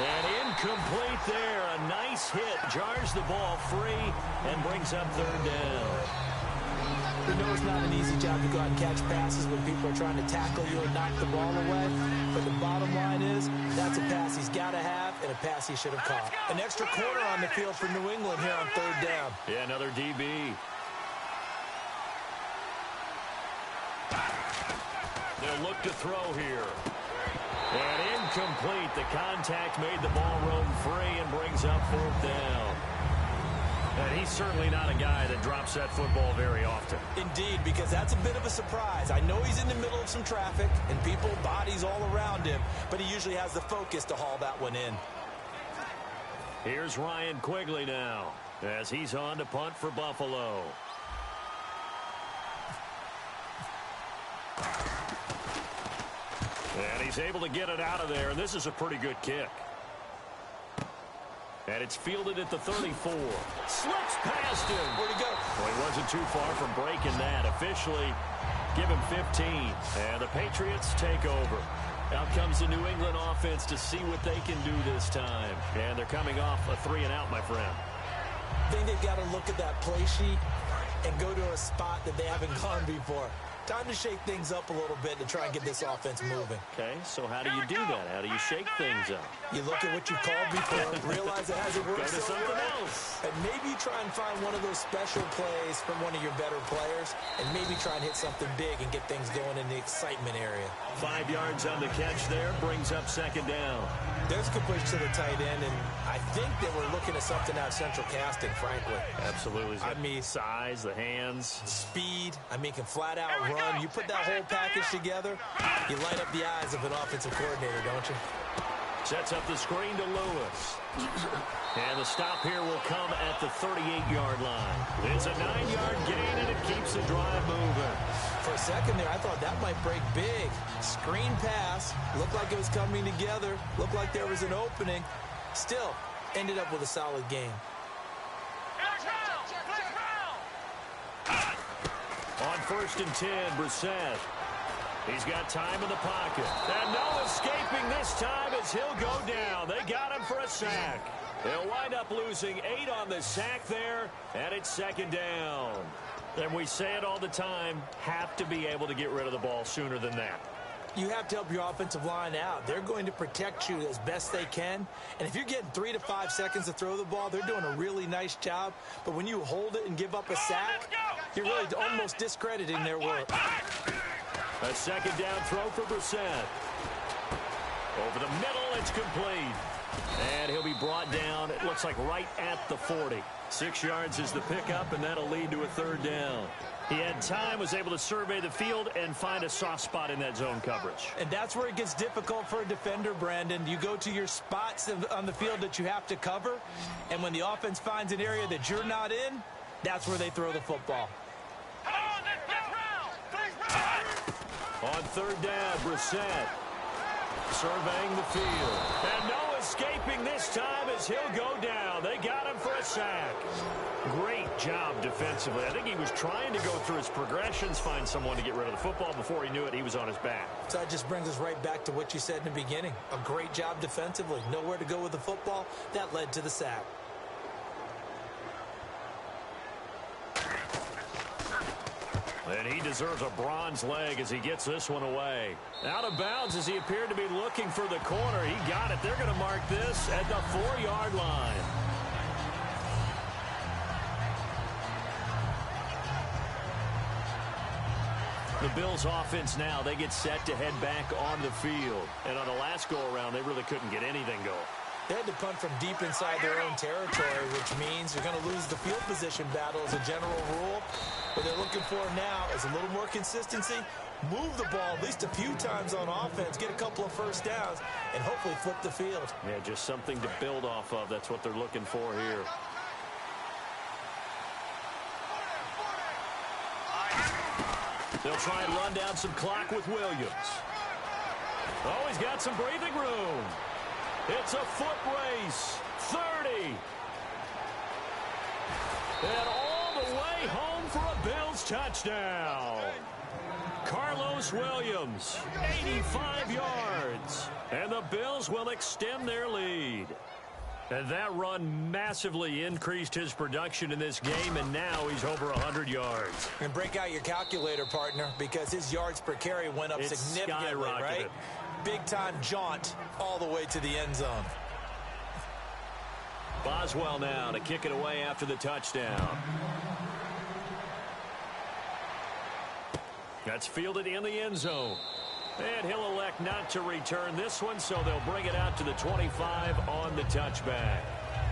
And incomplete there. A nice hit. Jars the ball free and brings up 3rd down. You know it's not an easy job to go out and catch passes when people are trying to tackle you and knock the ball away. But the bottom line is, that's a pass he's got to have and a pass he should have caught. An extra corner on the field for New England here on 3rd down. Yeah, another DB. The They'll look to throw here. And incomplete. The contact made the ball roam free and brings up 4th down. And he's certainly not a guy that drops that football very often. Indeed, because that's a bit of a surprise. I know he's in the middle of some traffic and people, bodies all around him, but he usually has the focus to haul that one in. Here's Ryan Quigley now as he's on to punt for Buffalo. And he's able to get it out of there, and this is a pretty good kick. And it's fielded at the 34. Slips past him. Where'd he go? Well, he wasn't too far from breaking that. Officially, give him 15. And the Patriots take over. Out comes the New England offense to see what they can do this time. And they're coming off a 3-and-out, my friend. I think they've got to look at that play sheet and go to a spot that they haven't gone before. Time to shake things up a little bit to try and get this offense moving. Okay, so how do you do that? How do you shake things up? You look at what you called before, realize it hasn't worked Go to so something well, else. and maybe try and find one of those special plays from one of your better players, and maybe try and hit something big and get things going in the excitement area. 5 yards on the catch there, brings up 2nd down. There's a good push to the tight end, and I think that we're looking at something out of central casting, frankly. Absolutely. I mean, size, the hands. speed. I mean, can flat out run. You put that whole package together, you light up the eyes of an offensive coordinator, don't you? Sets up the screen to Lewis. And the stop here will come at the 38-yard line. It's a 9-yard gain, and it keeps the drive moving. For a second there, I thought that might break big. Screen pass. Looked like it was coming together. Looked like there was an opening. Still, ended up with a solid game. On 1st and 10, Brissett. He's got time in the pocket. And no escaping this time as he'll go down. They got him for a sack. They'll wind up losing 8 on the sack there, and it's 2nd down. And we say it all the time, have to be able to get rid of the ball sooner than that. You have to help your offensive line out. They're going to protect you as best they can. And if you're getting 3 to 5 seconds to throw the ball, they're doing a really nice job. But when you hold it and give up a sack, you're really almost discrediting their work. A 2nd down throw for Brissett. Over the middle, it's complete. And he'll be brought down, it looks like right at the 40. 6 yards is the pickup, and that'll lead to a 3rd down. He had time, was able to survey the field and find a soft spot in that zone coverage. And that's where it gets difficult for a defender, Brandon. You go to your spots on the field that you have to cover, and when the offense finds an area that you're not in, that's where they throw the football. On 3rd down, Brissett surveying the field. And no escaping this time as he'll go down. They got him for a sack. Great job defensively. I think he was trying to go through his progressions, find someone to get rid of the football. Before he knew it, he was on his back. So that just brings us right back to what you said in the beginning. A great job defensively. Nowhere to go with the football. That led to the sack. And he deserves a bronze leg as he gets this one away. Out of bounds as he appeared to be looking for the corner. He got it. They're going to mark this at the 4-yard line. The Bills offense now, they get set to head back on the field. And on the last go-around, they really couldn't get anything going. They had to punt from deep inside their own territory, which means they're going to lose the field position battle as a general rule. What they're looking for now is a little more consistency, move the ball at least a few times on offense, get a couple of first downs, and hopefully flip the field. Yeah, just something to build off of. That's what they're looking for here. They'll try and run down some clock with Williams. Oh, he's got some breathing room. It's a foot race. 30. And all the way home for a Bills touchdown. Carlos Williams, 85 yards. And the Bills will extend their lead. And that run massively increased his production in this game, and now he's over 100 yards. And break out your calculator, partner, because his yards per carry went up significantly, right? Big-time jaunt all the way to the end zone. Boswell now to kick it away after the touchdown. That's fielded in the end zone. And he'll elect not to return this one, so they'll bring it out to the 25 on the touchback.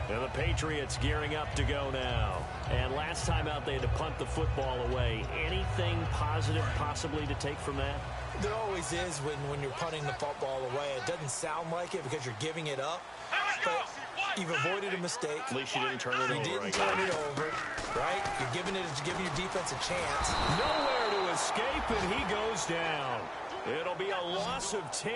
And the Patriots gearing up to go now. And last time out, they had to punt the football away. Anything positive possibly to take from that? There always is when you're punting the football away. It doesn't sound like it because you're giving it up, but you've avoided a mistake. At least you didn't turn it over. You didn't turn it over, right? You're giving your defense a chance. Nowhere to escape, and he goes down. It'll be a loss of 10,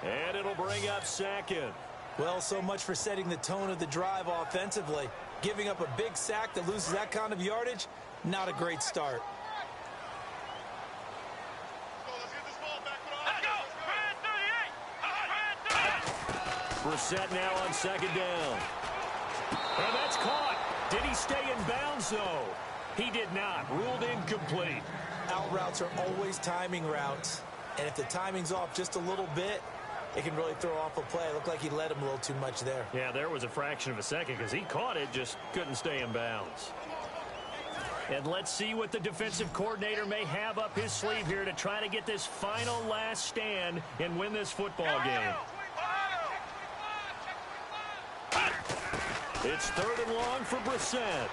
and it'll bring up second. Well, so much for setting the tone of the drive offensively. Giving up a big sack that loses that kind of yardage, not a great start. Brissett now on second down. And that's caught. Did he stay in bounds, though? He did not. Ruled incomplete. Out routes are always timing routes. And if the timing's off just a little bit, it can really throw off a play. It looked like he led him a little too much there. Yeah, there was a fraction of a second because he caught it, just couldn't stay in bounds. And let's see what the defensive coordinator may have up his sleeve here to try to get this final last stand and win this football game. It's 3rd and long for Brissett.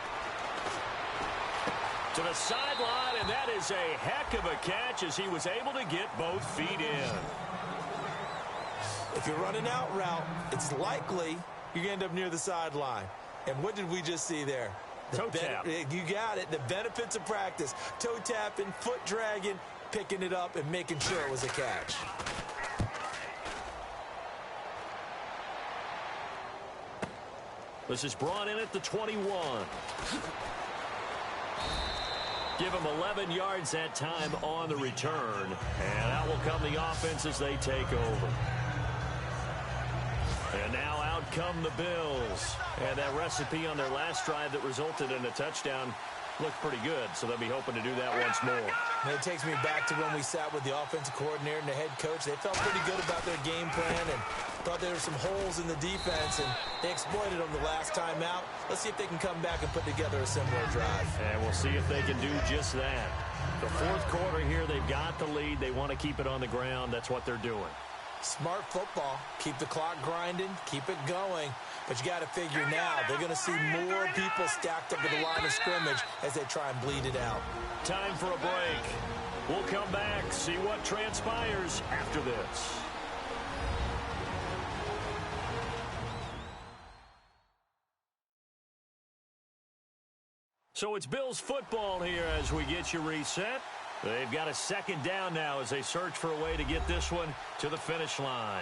To the sideline, and that is a heck of a catch as he was able to get both feet in. If you're running out route, it's likely you're going to end up near the sideline. And what did we just see there? Toe tap. You got it. The benefits of practice. Toe tapping, foot dragging, picking it up, and making sure it was a catch. This is brought in at the 21. Give him 11 yards that time on the return. And out will come the offense as they take over. And now out come the Bills. And that recipe on their last drive that resulted in a touchdown looked pretty good, so they'll be hoping to do that once more. And it takes me back to when we sat with the offensive coordinator and the head coach. They felt pretty good about their game plan and thought there were some holes in the defense, and they exploited them the last time out. Let's see if they can come back and put together a similar drive. And we'll see if they can do just that. The 4th quarter here, they've got the lead. They want to keep it on the ground. That's what they're doing. Smart football. Keep the clock grinding. Keep it going. But you got to figure now, they're going to see more people stacked up at the line of scrimmage as they try and bleed it out. Time for a break. We'll come back, see what transpires after this. So it's Bills football here as we get you reset. They've got a 2nd down now as they search for a way to get this one to the finish line.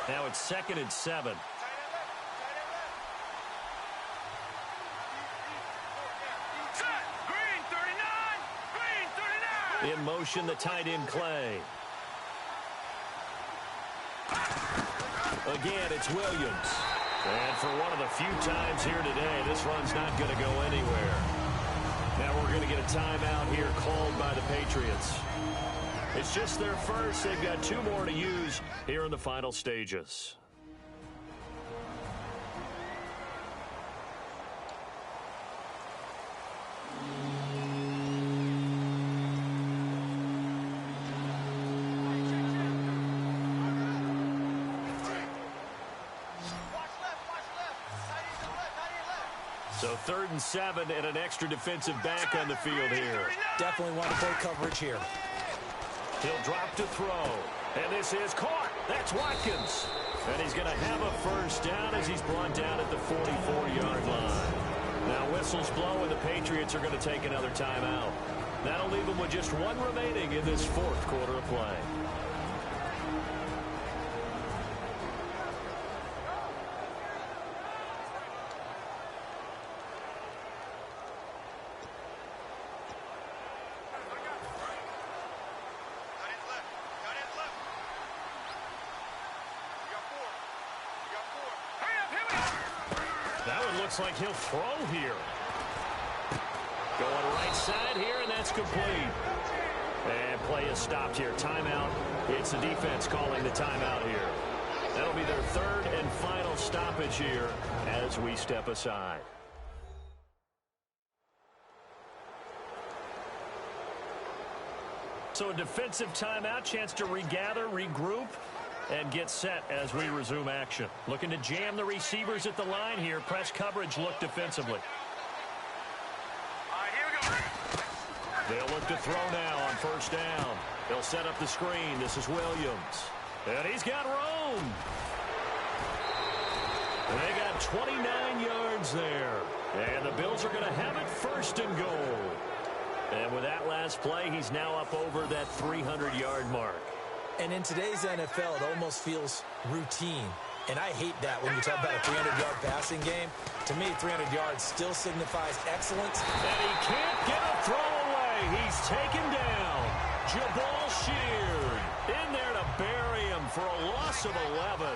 Now it's 2nd and 7. In motion, the tight end Clay. Again, it's Williams. And for one of the few times here today, this run's not going to go anywhere. Now we're going to get a timeout here called by the Patriots. It's just their first. They've got 2 more to use here in the final stages. So 3rd and 7 and an extra defensive back on the field here. Definitely want to play coverage here. He'll drop to throw. And this is caught. That's Watkins. And he's going to have a first down as he's brought down at the 44-yard line. Now whistles blow and the Patriots are going to take another timeout. That'll leave them with just 1 remaining in this 4th quarter of play. Looks like he'll throw here. Going right side here, and that's complete. And play is stopped here. Timeout. It's the defense calling the timeout here. That'll be their 3rd and final stoppage here as we step aside. So a defensive timeout, chance to regather, regroup, and get set as we resume action. Looking to jam the receivers at the line here. Press coverage look defensively. They'll look to throw now on first down. They'll set up the screen. This is Williams. And he's got room. And they got 29 yards there. And the Bills are going to have it first and goal. And with that last play, he's now up over that 300-yard mark. And in today's NFL, it almost feels routine. And I hate that when you talk about a 300-yard passing game. To me, 300 yards still signifies excellence. And he can't get a throw away. He's taken down. Jabal Sheard in there to bury him for a loss of 11.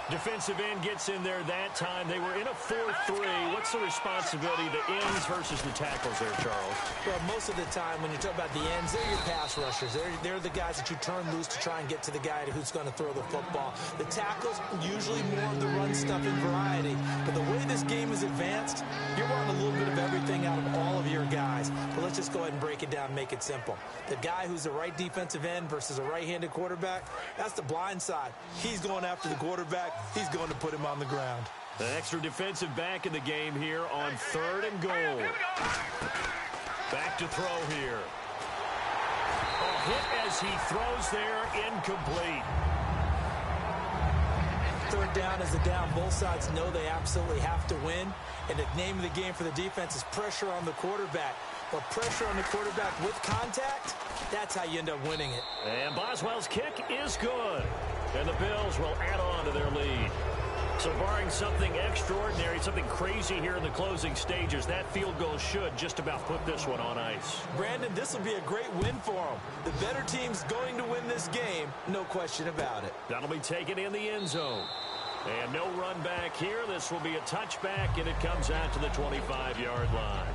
Defensive end gets in there that time. They were in a 4-3. What's the responsibility of the ends versus the tackles there, Charles? Well, most of the time when you talk about the ends, they're your pass rushers. They're the guys that you turn loose to try and get to the guy who's going to throw the football. The tackles, usually more of the run-stuffing variety. But the way this game is advanced, you're wanting a little bit of everything out of all of your guys. But let's just go ahead and break it down and make it simple. The guy who's the right defensive end versus a right-handed quarterback, that's the blind side. He's going after the quarterback. He's going to put him on the ground. An extra defensive back in the game here on 3rd and goal. Back to throw here. A hit as he throws there, incomplete. 3rd down is the down. Both sides know they absolutely have to win. And the name of the game for the defense is pressure on the quarterback. But pressure on the quarterback with contact, that's how you end up winning it. And Boswell's kick is good. And the Bills will add on to their lead. So barring something extraordinary, something crazy here in the closing stages, that field goal should just about put this one on ice. Brandon, this will be a great win for them. The better team's going to win this game, no question about it. That'll be taken in the end zone. And no run back here. This will be a touchback, and it comes out to the 25-yard line.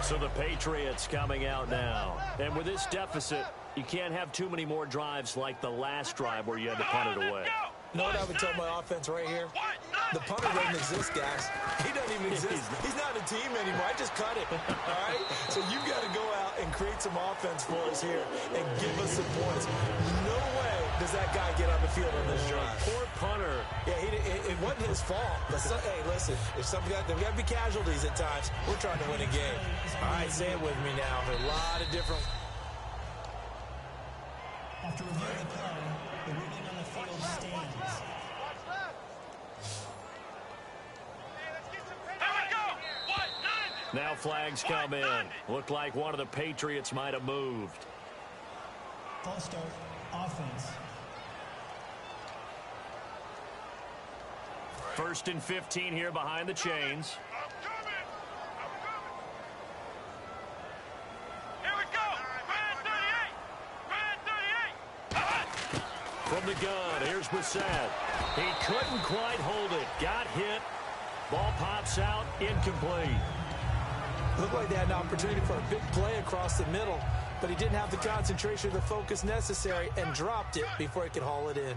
So the Patriots coming out now. And with this deficit, you can't have too many more drives like the last drive where you had to punt it away. You know what I would tell my offense right here? The punter doesn't exist, guys. He doesn't even exist. He's not a team anymore. I just cut it, all right? So you've got to go out and create some offense for us here and give us some points. No way does that guy get on the field on this drive. Poor punter. Yeah, it wasn't his fault. But hey, listen, if there got to be casualties at times, we're trying to win a game. All right, say it with me now. There are a lot of different... After reviewing the play, the ruling on the field stands. Now flags come in. Looked like one of the Patriots might have moved. False start, offense. 1st and 15 here behind the chains. From the gun, here's Brissett. He couldn't quite hold it. Got hit. Ball pops out, incomplete. Looked like they had an opportunity for a big play across the middle, but he didn't have the concentration or the focus necessary and dropped it before he could haul it in.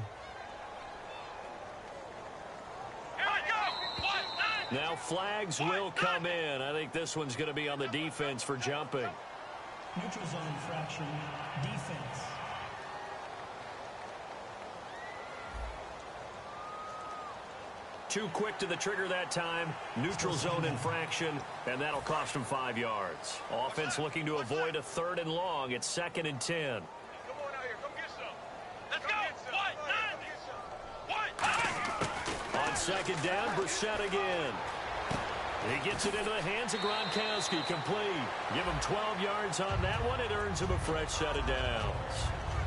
Now flags will come in. I think this one's going to be on the defense for jumping. Neutral zone infraction, defense. Too quick to the trigger that time. Neutral zone infraction, and that'll cost him 5 yards. Offense looking to avoid a 3rd and long. It's 2nd and 10. Come on out here. Come get some. Let's go. On 2nd down, Brissett again. He gets it into the hands of Gronkowski. Complete. Give him 12 yards on that one. It earns him a fresh set of downs.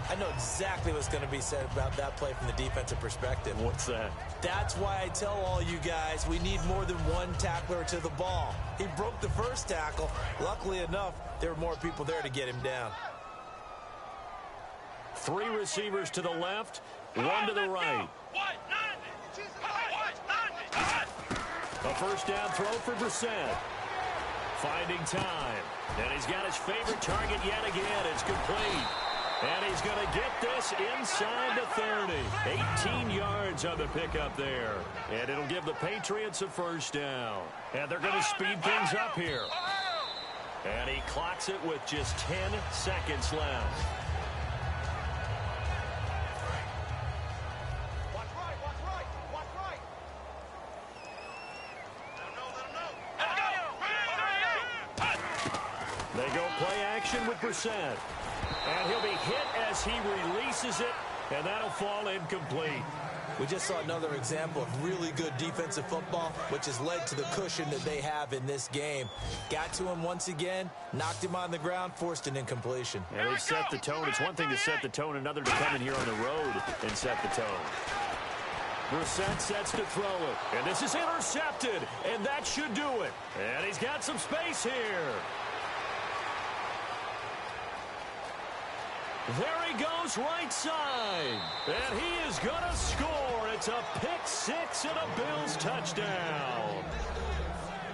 I know exactly what's going to be said about that play from the defensive perspective. What's that? That's why I tell all you guys we need more than one tackler to the ball. He broke the first tackle. Luckily enough, there were more people there to get him down. 3 receivers to the left, 1 to the right. A first down throw for Brissett. Finding time. And he's got his favorite target yet again. It's complete. And he's going to get this inside the 30. 18 yards on the pickup there. And it'll give the Patriots a first down. And they're going to speed things up here. And he clocks it with just 10 seconds left. Watch right, watch right, watch right. Let him know. They go play action with Brissett. And he'll be hit as he releases it, and that'll fall incomplete. We just saw another example of really good defensive football, which has led to the cushion that they have in this game. Got to him once again, knocked him on the ground, forced an incompletion. And they set the tone. It's one thing to set the tone, another to come in here on the road and set the tone. Brissett sets to throw it. And this is intercepted, and that should do it. And he's got some space here. There he goes right side. And he is going to score. It's a pick-6 and a Bills touchdown.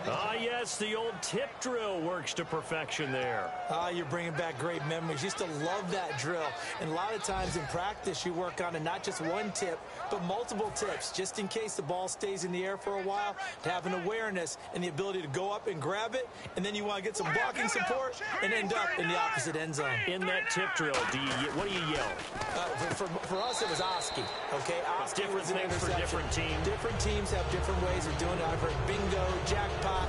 Ah, yes, the old tip drill works to perfection there. Ah, you're bringing back great memories. Used to love that drill. And a lot of times in practice, you work on it, not just one tip, but multiple tips, just in case the ball stays in the air for a while, to have an awareness and the ability to go up and grab it, and then you want to get some blocking support and end up in the opposite end zone. In that tip drill, what do you yell? For us, it was Oski. Okay, Oski Different was an things for interception. different teams. Different teams have different ways of doing it. I've heard bingo, jackpot,